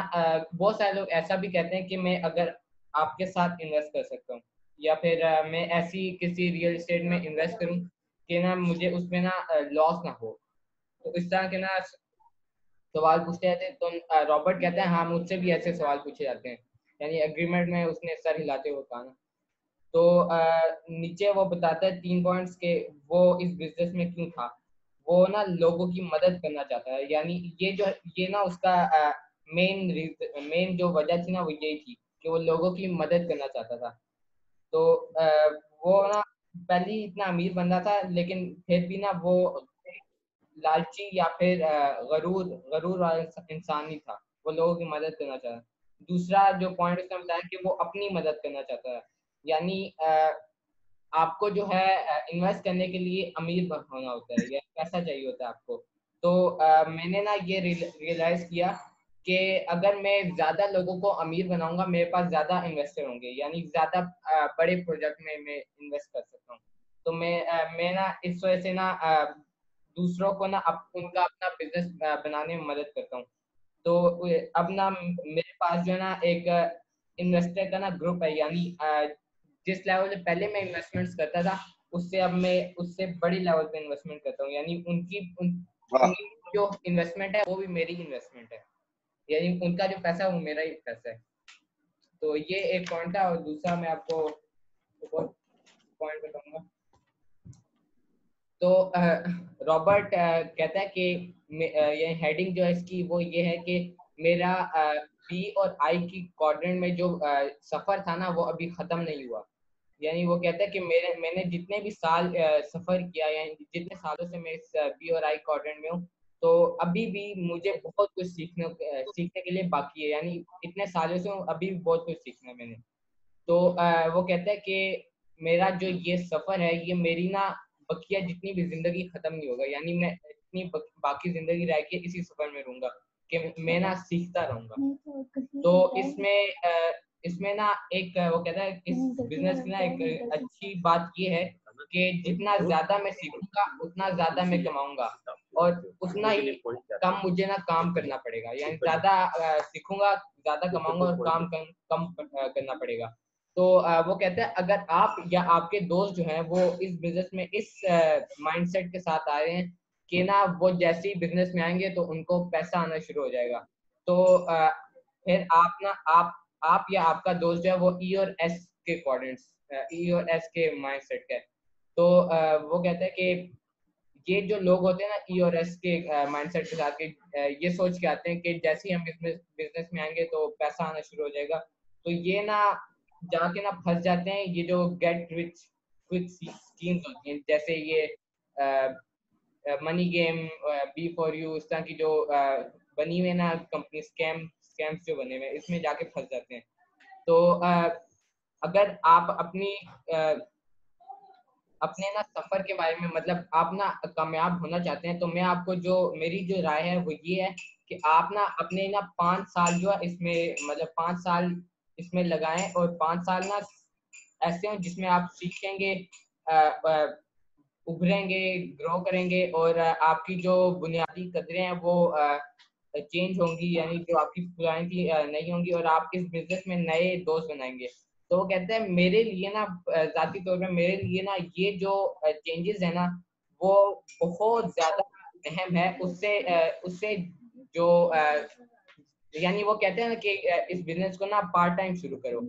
बहुत सारे लोग ऐसा भी कहते हैं कि मैं अगर आपके साथ इन्वेस्ट कर सकता हूँ, या फिर मैं ऐसी किसी रियल एस्टेट में इन्वेस्ट करूँ कि ना मुझे उसमें ना लॉस ना हो। तो इस तरह के ना सवाल पूछते रहते हैं। तो रॉबर्ट कहते हैं हाँ, मुझसे भी ऐसे सवाल पूछे जाते हैं, यानी एग्रीमेंट में उसने सर हिलाते हुए कहा ना। तो नीचे वो बताता है 3 पॉइंट्स के वो इस बिजनेस में क्यों था। वो ना लोगों की मदद करना चाहता है, यानी ये ना उसका मेन जो वजह थी ना वो यही थी कि वो लोगों की मदद करना चाहता था। तो वो ना पहले ही इतना अमीर बंदा था, लेकिन फिर भी ना वो लालची या फिर गरूर वाला इंसान नहीं था, वो लोगों की मदद करना चाहता है। दूसरा जो पॉइंट उसने बताया कि वो अपनी मदद करना चाहता है, यानी आपको जो है इन्वेस्ट करने के लिए अमीर होना होता है या पैसा चाहिए होता है आपको। तो मैंने ना ये रियलाइज किया कि अगर मैं ज्यादा लोगों को अमीर बनाऊंगा, मेरे पास ज्यादा इन्वेस्टर होंगे, यानी ज्यादा बड़े प्रोजेक्ट में मैं इन्वेस्ट कर सकता हूँ। तो मैं ना इस वजह से ना दूसरों को ना उनका अपना बिजनेस बनाने में मदद करता हूँ। तो अब ना मेरे पास जो है ना एक इन्वेस्टर का ना ग्रुप है, यानी जिस लेवल पे पहले मैं इन्वेस्टमेंट्स करता था उससे अब मैं उससे बड़ी लेवल पे इन्वेस्टमेंट करता हूँ, यानी उनकी जो इन्वेस्टमेंट है वो भी मेरी इन्वेस्टमेंट है, यानी उनका जो पैसा है वो मेरा ही पैसा है। तो ये एक पॉइंट है। और दूसरा मैं आपको पॉइंट बताऊंगा। तो रॉबर्ट कहता है कि ये हेडिंग जो है इसकी वो ये है कि मेरा बी और आई की क्वाड्रेंट में जो सफर था ना वो अभी खत्म नहीं हुआ। यानी वो कहता है कि मैंने जितने भी साल सफर किया, यानी जितने सालों से मैं इस बी और आई क्वाड्रेंट में हूँ, तो अभी भी मुझे बहुत कुछ सीखने के लिए बाकी है, यानी इतने सालों से अभी भी बहुत कुछ सीखना है मैंने। तो वो कहता है कि मेरा जो ये सफर है ये मेरी ना बकिया जितनी भी जिंदगी खत्म नहीं होगा, यानी मैं इतनी बाकी जिंदगी रह के इसी सफर में रहूंगा कि मैं ना सीखता रहूंगा। तो इसमें ना एक वो कहता है इस बिजनेस की ना एक अच्छी बात ये है कि जितना ज्यादा मैं सीखूंगा उतना ज्यादा मैं कमाऊंगा और उतना ही कम मुझे ना काम करना पड़ेगा, यानी ज्यादा सीखूंगा ज्यादा कमाऊंगा और काम कम करना पड़ेगा। तो वो कहते हैं अगर आप या आपके दोस्त जो हैं वो इस बिजनेस में इस माइंडसेट के साथ आ रहे हैं कि ना वो जैसे ही बिजनेस में आएंगे तो उनको पैसा आना शुरू हो जाएगा, तो फिर आप ना आप या आपका दोस्त जो है वो ई और एस के कोऑर्डिनेट्स, ई और एस के माइंडसेट का है। तो वो कहते हैं कि ये जो लोग होते हैं ना ई और एस के माइंडसेट के साथ के ये सोच के आते हैं कि जैसे ही हम बिजनेस में आएंगे तो पैसा आना शुरू हो जाएगा, तो ये ना जाके ना फंस जाते हैं ये जो गेट रिच क्विक स्कीम्स होती हैं, जैसे ये money game, be for you, इस तरह की जो बनी हुई ना कंपनी स्कैम्स जो बने हुए हैं इसमें जाके फंस जाते हैं। तो अगर आप अपने ना सफर के बारे में मतलब आप ना कामयाब होना चाहते हैं तो मैं आपको जो मेरी जो राय है वो ये है कि आप ना अपने ना 5 साल जो है इसमें मतलब 5 साल इसमें लगाएं और 5 साल ना ऐसे हो जिसमें आप सीखेंगे, उभरेंगे, ग्रो करेंगे और आपकी जो बुनियादी कदरें हैं वो चेंज होंगी, यानी जो आपकी पुरानी थी नहीं होंगी और आप इस बिजनेस में नए दोस्त बनाएंगे। तो वो कहते हैं मेरे लिए ना जाती तौर पे मेरे लिए ना ये जो चेंजेस है ना वो बहुत ज्यादा अहम है उससे जो यानी वो कहते हैं ना कि इस बिजनेस को ना पार्ट टाइम शुरू करो,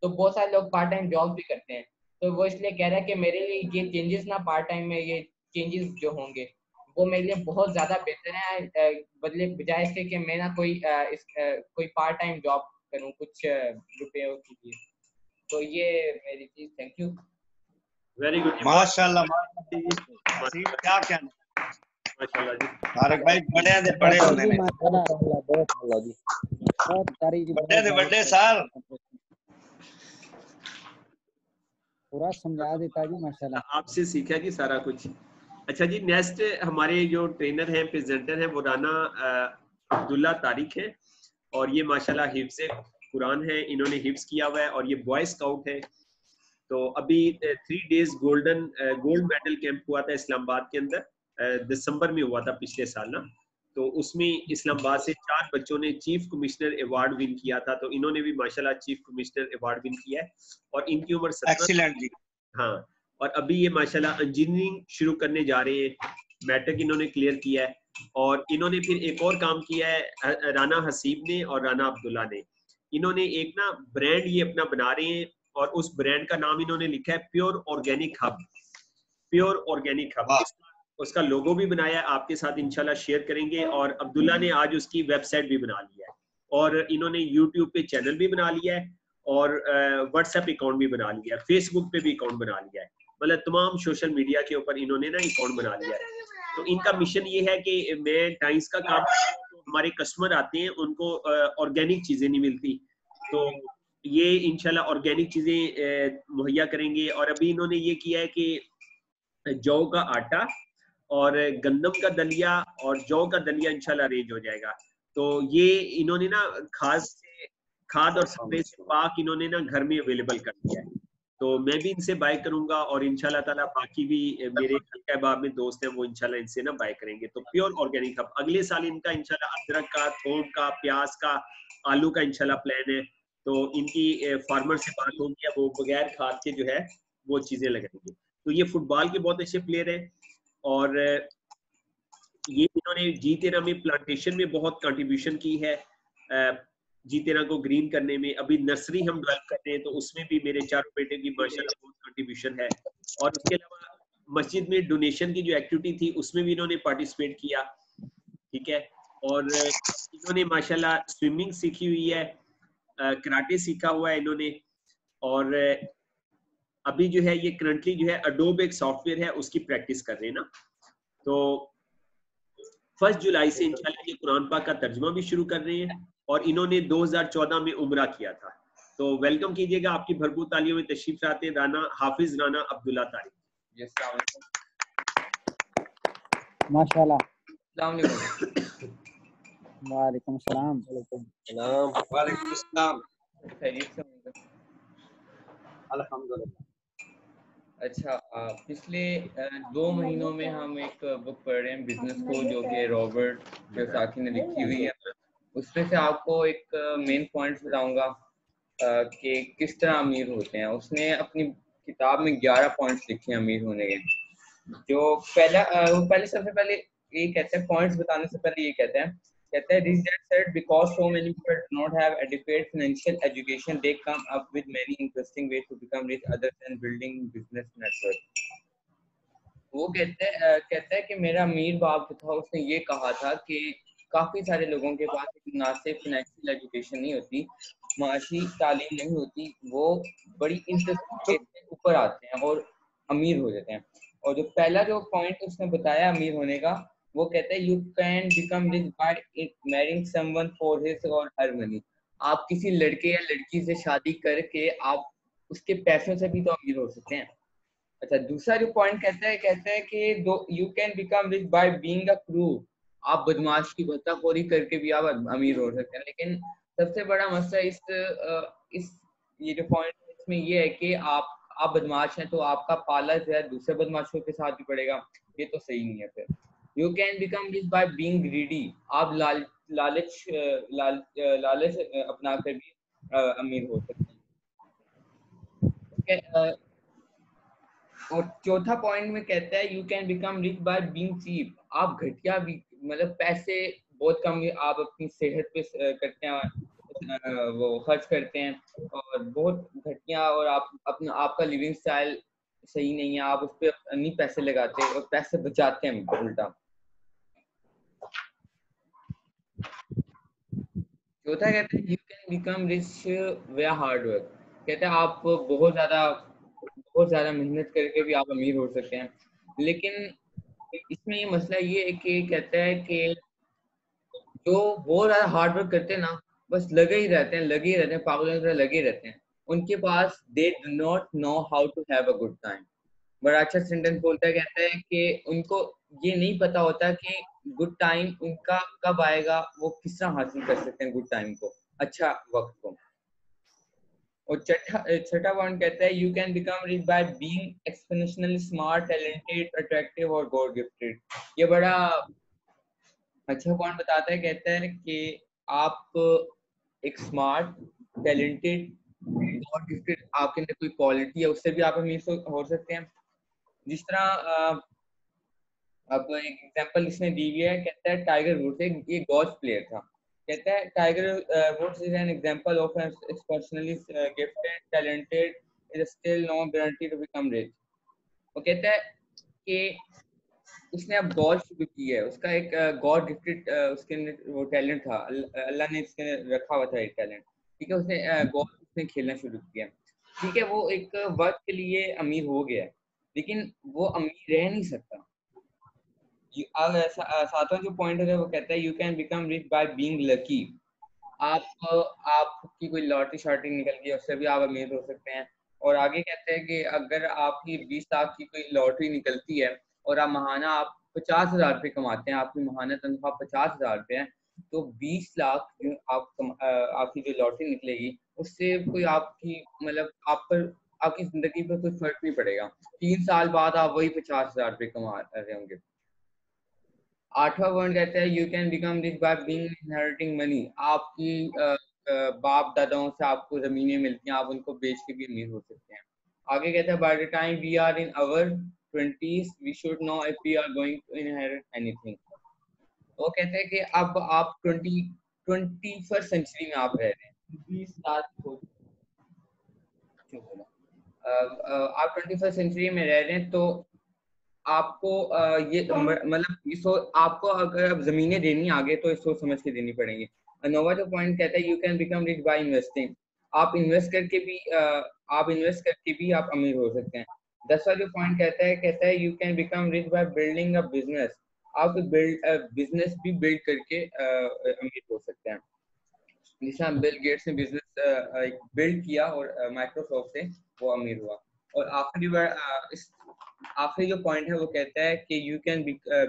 तो बहुत सारे लोग पार्ट टाइम जॉब भी करते हैं, तो वो इसलिए कह रहा है कि मेरे लिए ये चेंजेस ना पार्ट टाइम में ये चेंजेस जो होंगे वो मेरे लिए बहुत ज्यादा बेहतर है बदले बजाय इसके कि मैं ना कोई पार्ट टाइम जॉब करूं कुछ रुपयों के लिए। तो ये मेरी चीज, थैंक यू। वेरी गुड, माशाल्लाह क्या कहना माशाल्लाह जी। तारक भाई बड़े दे बड़े होने ने माशाल्लाह जी, बहुत सारी जी, बड़े दे बड़े साल पूरा समझा देता जी माशाल्लाह, आपसे सीखा जी सारा कुछ। अच्छा जी, नेक्स्ट हमारे जो ट्रेनर हैं प्रेजेंटर हैं वो राना अब्दुल्ला तारिक हैं और ये माशाल्लाह हिफ्ज़ कुरान है, इन्होंने हिफ्ज़ किया हुआ है और ये बॉय स्काउट है। तो अभी 3 डेज गोल्ड मेडल कैंप हुआ था इस्लामाबाद के अंदर, दिसंबर में हुआ था पिछले साल ना, तो उसमें इस्लामाबाद से 4 बच्चों ने चीफ कमिश्नर अवार्ड विन किया था, तो इन्होंने भी माशाल्लाह चीफ कमिश्नर अवार्ड विन किया है और इनकी उम्र 17 जी। हाँ, और अभी ये माशाल्लाह इंजीनियरिंग शुरू करने जा रहे हैं, मैट्रिक इन्होंने क्लियर किया है और इन्होंने फिर एक और काम किया है राना हसीब ने और राना अब्दुल्ला ने, इन्होंने एक ना ब्रांड ये अपना बना रहे हैं और उस ब्रांड का नाम इन्होंने लिखा है pure organic hub, pure organic hub. उसका लोगो भी बनाया है, आपके साथ इंशाल्लाह शेयर करेंगे और अब्दुल्ला ने आज उसकी वेबसाइट भी बना लिया है और इन्होंने यूट्यूब पे चैनल भी बना लिया है और व्हाट्सएप अकाउंट भी बना लिया है, फेसबुक पे भी अकाउंट बना लिया है, मतलब तमाम सोशल मीडिया के ऊपर इन्होंने ना अकाउंट बना लिया है। तो इनका मिशन ये है कि मैं टाइम्स का काम, तो हमारे कस्टमर आते हैं उनको ऑर्गेनिक चीजें नहीं मिलती, तो ये इंशाल्लाह ऑर्गेनिक चीजें मुहैया करेंगे। और अभी इन्होंने ये किया है कि जौ का आटा और गंदम का दलिया और जौ का दलिया इंशाल्लाह अरेंज हो जाएगा। तो ये इन्होंने ना खाद और स्प्रे से पाक इन्होंने ना घर में अवेलेबल कर दिया है, तो मैं भी इनसे बाय करूंगा और इंशाल्लाह ताला बाकी भी मेरे अहबाब में दोस्त हैं वो इंशाल्लाह इनसे ना बाय करेंगे। तो प्योर ऑर्गेनिक हब अगले साल इनका इंशाल्लाह अदरक का, थोम का, प्याज का, आलू का इंशाल्लाह प्लान है, तो इनकी फार्मर से बात होगी, वो बगैर खाद के जो है वो चीजें लगाएंगे। तो ये फुटबॉल के बहुत अच्छे प्लेयर हैं और ये इन्होंने जी13 में प्लांटेशन में बहुत कंट्रीब्यूशन की है, जी13 को ग्रीन करने में। अभी नर्सरी हम डेवलप करते हैं तो उसमें भी मेरे 4 बेटे की माशाल्लाह बहुत कंट्रीब्यूशन है और उसके अलावा मस्जिद में डोनेशन की जो एक्टिविटी थी उसमें भी इन्होंने पार्टिसिपेट किया, ठीक है। और इन्होंने माशाल्लाह स्विमिंग सीखी हुई है, कराटे सीखा हुआ है इन्होंने और अभी जो है ये करंटली जो है अडोब एक सॉफ्टवेयर है उसकी प्रैक्टिस कर रहे हैं ना। तो 1 जुलाई से इंशाल्लाह ये कुरान पाक का तर्जुमा भी शुरू कर रहे हैं और इन्होंने 2014 में उम्रा किया था। तो वेलकम कीजिएगा, आपकी भरपूर तालियों में तशरीफ लाते हैं हाफिज राना अब्दुल्ला तारिक। माशाल्लाह। अस्सलाम वालेकुम। वालेकुम सलाम। सलाम। वालेकुम अस्सलाम। खैरियत से होंगे? अल्हम्दुलिल्लाह। अच्छा, पिछले 2 महीनों में हम एक बुक पढ़ रहे हैं बिजनेस को, जो कि रॉबर्ट कियोसाकी ने लिखी हुई है। उसमें से आपको एक मेन पॉइंट्स बताऊंगा कि किस तरह अमीर होते हैं। उसने अपनी किताब में 11 पॉइंट्स लिखे हैं अमीर होने के। जो वो पहले सबसे पहले ये कहते हैं, पॉइंट्स बताने से पहले ये कहते हैं rich dad said because so many people do not have adequate financial education, they come up with many interesting ways to become rich other than building business network. वो कहते हैं कि मेरा अमीर बाप था, उसने ये कहा था कि काफी सारे लोगों के पास ना सिर्फ फाइनेंशियल एजुकेशन नहीं होती, माशी तालीम नहीं होती, वो बड़ी इंटरेस्टिंग से ऊपर आते हैं और अमीर हो जाते हैं। और जो पहला जो पॉइंट उसने बताया अमीर होने का, वो कहते हैं you can become rich bye marrying someone for his और हर मनी। आप किसी लड़के या लड़की से शादी करके आप उसके पैसों से भी तो अमीर हो सकते हैं। अच्छा, दूसरा जो पॉइंट कहता है कि दो you can become rich by being a crew. आप बदमाश की भत्ताखोरी करके भी आप अमीर हो सकते हैं। लेकिन सबसे बड़ा मसला इस ये जो पॉइंट इसमें ये है कि आप बदमाश हैं तो आपका पाला जो है दूसरे बदमाशों के साथ भी पड़ेगा, ये तो सही नहीं है। फिर you can become rich by being greedy. आप लालच अपना कर भी अमीर हो सकते हैं। और चौथा पॉइंट में कहता है you can become rich by being cheap. आप घटिया भी, मतलब पैसे बहुत कम आप अपनी सेहत पे करते हैं, वो खर्च करते हैं और बहुत घटिया, और आपका लिविंग स्टाइल सही नहीं है, आप उस पर नहीं पैसे लगाते और पैसे बचाते हैं उल्टा। चौथा कहते हैं you can become rich with hard work. कहते हैं आप बहुत ज्यादा मेहनत करके भी आप अमीर हो सकते हैं। लेकिन इसमें ये मसला ये है कि कहता है कि जो बहुत ज्यादा हार्ड वर्क करते हैं ना, बस लगे ही रहते हैं पागलों की तरह लगे रहते हैं, उनके पास they do not know how to have a good time. बड़ा अच्छा सेंटेंस बोलता है, कहता है कि उनको ये नहीं पता होता कि गुड टाइम उनका कब आएगा, वो किस तरह हासिल कर सकते हैं गुड टाइम को, अच्छा वक्त को। और छठा पॉइंट कहता है you can become rich by being exponentially smart, talented, attractive और गॉड गिफ्टेड। ये बड़ा अच्छा पॉइंट बताता है, कहता है कि आप एक स्मार्ट, टैलेंटेड, गॉड गिफ्टेड आपके अंदर कोई क्वालिटी है, उससे भी आप अमीर हो सकते हैं। जिस तरह अब एक एग्जांपल इसने दी हुई है, कहता है टाइगर वुड्स ये गोल्फ प्लेयर था। कहता है Tiger Woods is an example of an personally gifted, talented, is still no guarantee to become rich. वो कहता है कि उसने अब गोल्फ शुरू की है, उसका एक गॉड गिफ्टेड उसके अंदर वो टैलेंट था, अल्लाह ने इसके रखा हुआ था एक टैलेंट, ठीक है। उसने गोल्फ उसने खेलना शुरू किया, ठीक है। वो एक वक्त के लिए अमीर हो गया, लेकिन वो अमीर रह नहीं सकता। सातवां जो पॉइंट है वो कहता है you can become rich by being lucky. आपकी कोई लॉटरी शॉटरी निकल गई, उससे भी आप अमीर हो सकते हैं। और आगे कहते हैं कि अगर आपकी 20 लाख की कोई लॉटरी निकलती है और आप महाना आप 50,000 रुपये कमाते हैं, आपकी महाना तनख्वाह 50,000 रुपये है, तो 20 लाख जो आपकी जो लॉटरी निकलेगी उससे कोई आपकी मतलब आप पर आपकी जिंदगी पर कोई फर्क नहीं पड़ेगा। 3 साल बाद आप वही 50,000 रुपये कमा रहे होंगे। आठवां पॉइंट कहता है you can become rich by being inheriting money. आपकी बाप दादाओं से आपको जमीनें मिलती हैं, आप उनको बेच के भी अमीर हो सकते हैं। आगे कहता है by the time we are in our 20s we should know if we are going to inherit anything. वो कहते हैं कि अब आप 21st सेंचुरी में आप रह रहे हैं, 20 लाख आप 21st सेंचुरी में रह रहे हैं, तो आपको ये मतलब आपको अगर अब जमीनें देनी आगे तो सोच समझ के देनी पड़ेंगी। नौवां जो पॉइंट कहता है you can become rich by investing. आप इन्वेस्ट करके भी आप अमीर हो सकते हैं। 10वां जो पॉइंट कहता है you can become rich by building a business. आप बिजनेस भी बिल्ड करके अमीर हो सकते हैं। जिसमें बिल गेट्स ने बिजनेस बिल्ड किया और माइक्रोसॉफ्ट से वो अमीर हुआ। और आखिरी जो पॉइंट है वो कहता है कि you can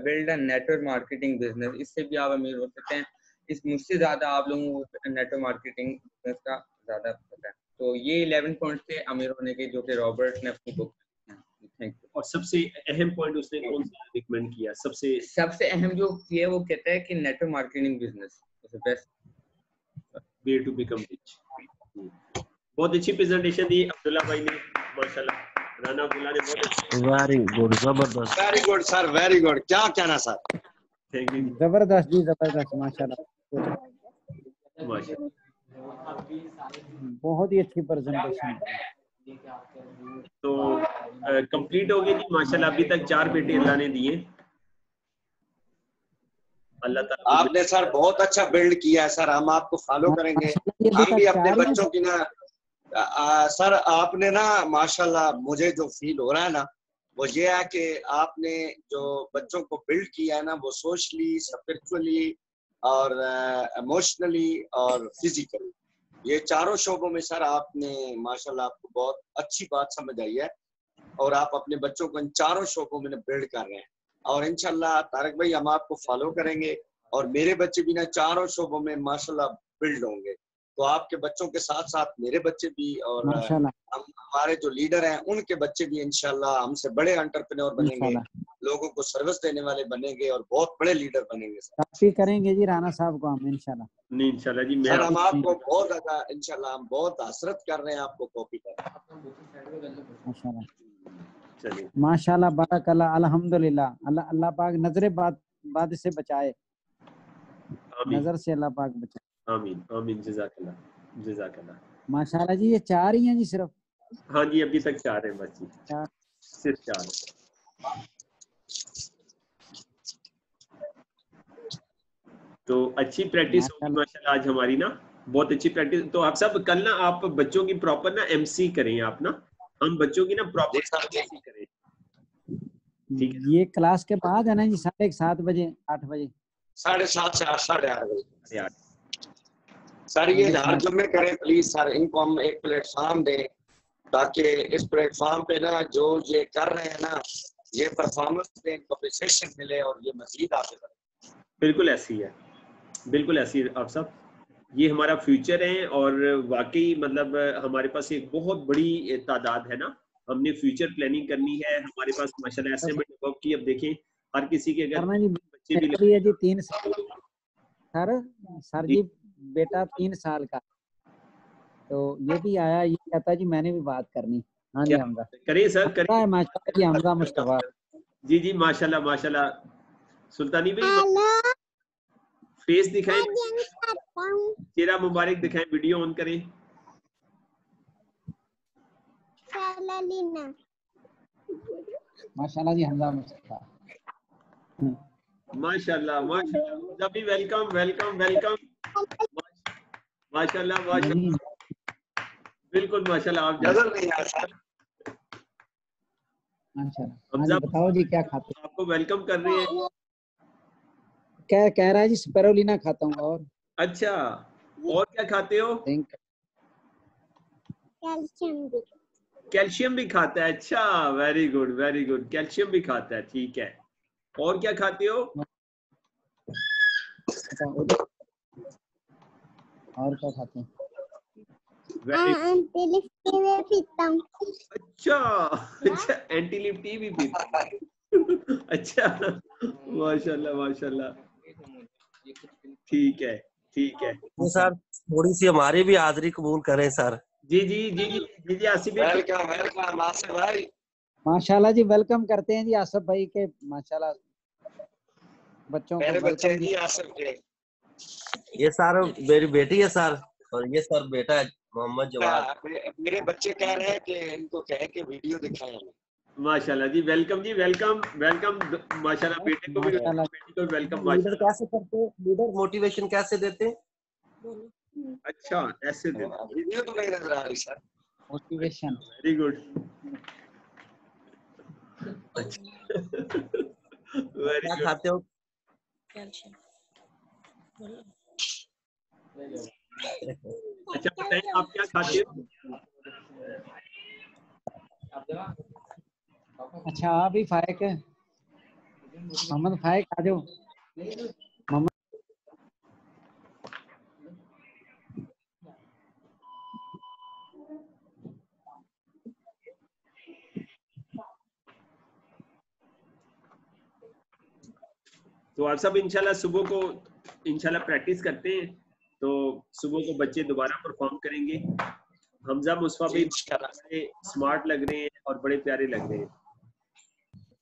build a network marketing business, इससे भी आप अमीर हो सकते हैं। इस मुझसे ज्यादा आप लोगों को नेटवर्क मार्केटिंग बिजनेस का ज्यादा पता है। तो ये 11 पॉइंट थे अमीर होने के, जो कि रॉबर्ट ने अपनी बुक में। Thank you. और सबसे अहम पॉइंट उसने कौन सा रिकमेंड किया? सबसे अहम जो किया वो कहता है कि network marketing business is the best way to become rich. बहुत अच्छी प्रेजेंटेशन दी अब्दुल्ला भाई ने, माशाल्लाह। राना अब्दुल्ला ने बहुत अच्छी। वेरी गुड, जबरदस्त। Very good sir, very good. क्या कहना सर? Thank you. जबरदस्त जी, जबरदस्त, माशाल्लाह, माशाल्लाह। बहुत ही अच्छी प्रेजेंटेशन। तो कंप्लीट हो गई जी माशाल्लाह। अभी तक 4 बेटे अल्लाह ने दिए। अल्लाह ताला आपने सर बहुत अच्छा बिल्ड किया है सर, हम आपको फॉलो करेंगे। हम भी अपने बच्चों की ना सर, आपने ना माशाल्लाह, मुझे जो फील हो रहा है ना वो ये है कि आपने जो बच्चों को बिल्ड किया है ना, वो सोशली, स्पिरिचुअली और इमोशनली और फिजिकली, ये चारों शोबों में सर आपने माशाल्लाह, आपको बहुत अच्छी बात समझ आई है और आप अपने बच्चों को इन चारों शोबों में बिल्ड कर रहे हैं। और इंशाल्लाह तारक भाई हम आपको फॉलो करेंगे और मेरे बच्चे भी ना चारों शोबों में माशाल्लाह बिल्ड होंगे। तो आपके बच्चों के साथ साथ मेरे बच्चे भी और हमारे जो लीडर हैं उनके बच्चे भी इंशाल्लाह हमसे बड़े एंटरप्रेन्योर बनेंगे, लोगों को सर्विस देने वाले बनेंगे और बहुत बड़े लीडर बनेंगे। कॉपी करेंगे जी राना साहब को हम इंशाल्लाह। नहीं इंशाल्लाह जी, मैं सर हम आपको बहुत ज्यादा इंशाल्लाह हम बहुत हसरत कर रहे हैं आपको कॉपी कर। माशाल्लाह, चलिए माशाल्लाह, बारकल्लाह, अल्हम्दुलिल्लाह। अल्लाह अल्लाह पाक नजरे बाद से बचाए, नजर से अल्लाह पाक बचाए। आमीन आमीन। जज़ाकल्लाह जज़ाकल्लाह। माशाल्लाह जी, ये 4 ही हैं जी सिर्फ? हाँ जी, अभी तक 4 हैं बस जी, सिर्फ 4। तो अच्छी प्रैक्टिस होगी माशाल्लाह आज हमारी ना, बहुत अच्छी प्रैक्टिस। तो आप सब कल ना आप बच्चों की प्रॉपर ना एमसी करें आप ना, हम बच्चों की ना प्रॉपर एमसी करें। ठीक है, ये क्लास के बाद है ना जी, 7:30 बजे 8 बजे? 7:30 से 8, 8:30 बजे सर। ये हर जुम्मे करें प्लीज सर, इनको हम एक प्लेटफॉर्म दें ताकि इस प्लेटफॉर्म पे ना जो ये कर रहे हैं ना, ये परफॉर्मेंस पे इनको अप्रिसिएशन मिले और ये मजीद आगे बढ़े। बिल्कुल ऐसी है, बिल्कुल ऐसी है आप सब। ये हमारा फ्यूचर है और वाकई मतलब हमारे पास एक बहुत बड़ी तादाद है ना, हमने फ्यूचर प्लानिंग करनी है। हमारे पास माशाल्लाह ऐसे में डेवलप की, अब देखें हर किसी के अगर बच्चे भी है जी 3 साल सर जी, बेटा 3 साल का, तो ये भी आया, ये कहता जी मैंने भी बात करनी। हाँ जी हमजा करिए सर, करिए माशाल्लाह जी, हमजा मुस्तफा जी जी माशाल्लाह माशाल्लाह। सुल्तानी भाई फेस दिखाएं, चेहरा मुबारक दिखाएं, वीडियो ऑन करें। माशाल्लाह जी, हमजा मुस्तफा, माशाल्लाह माशाल्लाह। भी वेलकम वेलकम वेलकम। माशाल्लाह माशाल्लाह, बिल्कुल माशाल्लाह। आप नजर नहीं आ सर। माशाल्लाह, बताओ जी क्या खाते हैं? आपको वेलकम कर रहे हैं। क्या कह रहा है जी? स्पिरुलिना खाता हूँ। और अच्छा, और क्या खाते हो? कैल्शियम भी खाता है। अच्छा, very good very good, calcium भी खाता है, ठीक है। और क्या खाते हो? और क्या खाते हैं? पीता हूँ। अच्छा अच्छा, एंटी लिप टी भी पीता हूँ। अच्छा, माशाल्लाह माशाल्लाह, ठीक है ठीक है। तो सर थोड़ी सी हमारी भी हाजिरी कबूल करें सर। जी जी जी जी जी जी आसिफ भाई, वेलकम वेलकम आसिफ भाई। माशाल्लाह जी, वेलकम करते हैं जी आसिफ भाई के। माशाल्लाह बच्चों मेरे को बच्चे वेलकम जी आसिफ के। ये सर मेरी बेटी है सर, और ये सर बेटा है मोहम्मद जवाद। मेरे बच्चे कह रहे हैं कि इनको कह के वीडियो दिखाएं। माशाल्लाह जी, वेलकम जी, वेलकम वेलकम। माशाल्लाह बेटे को भी, बेटी को वेलकम। लीडर कैसे करते हैं? लीडर मोटिवेशन कैसे देते हैं? अच्छा, ऐसे दे वीडियो तो नहीं नजर आ रही सर। Motivation, very good. क्या खाते हो? अच्छा बताएं आप क्या खाते हो? अच्छा आप भी फाइक है, मोहम्मद फाइक आ जाओ। मोहम्मद तो आप सब इंशाल्लाह सुबह को इंशाल्लाह प्रैक्टिस करते हैं, तो सुबह को बच्चे दोबारा परफॉर्म करेंगे। हमजा मुस्तफा भी बड़े स्मार्ट लग रहे हैं और बड़े प्यारे लग रहे हैं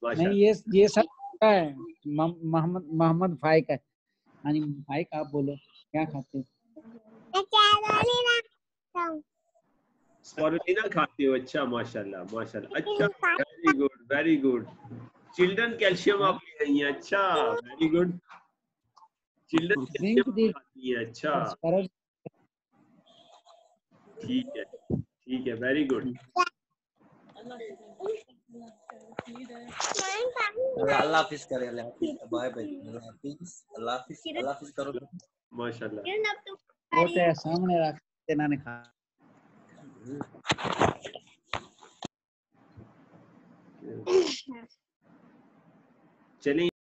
नहीं, ये सब है मोहम्मद मोहम्मद फाइक है। हाँ जी फाइक आप बोलो क्या खाते हो? स्पारुलिना खाते हो? अच्छा माशाल्लाह माशाल्लाह, अच्छा very good very good. Children calcium आप ले रही हैं, अच्छा वेरी गुड। चिल्ड्रन कैल्शियम खाती है, अच्छा ठीक है वेरी गुड। अल्लाह हाफिज करे, अल्लाह हाफिज, बाय बाय, अल्लाह हाफिज, अल्लाह हाफिज, अल्लाह हाफिज करो माशाल्लाह। वो तो सामने रख के ना खा चलिए।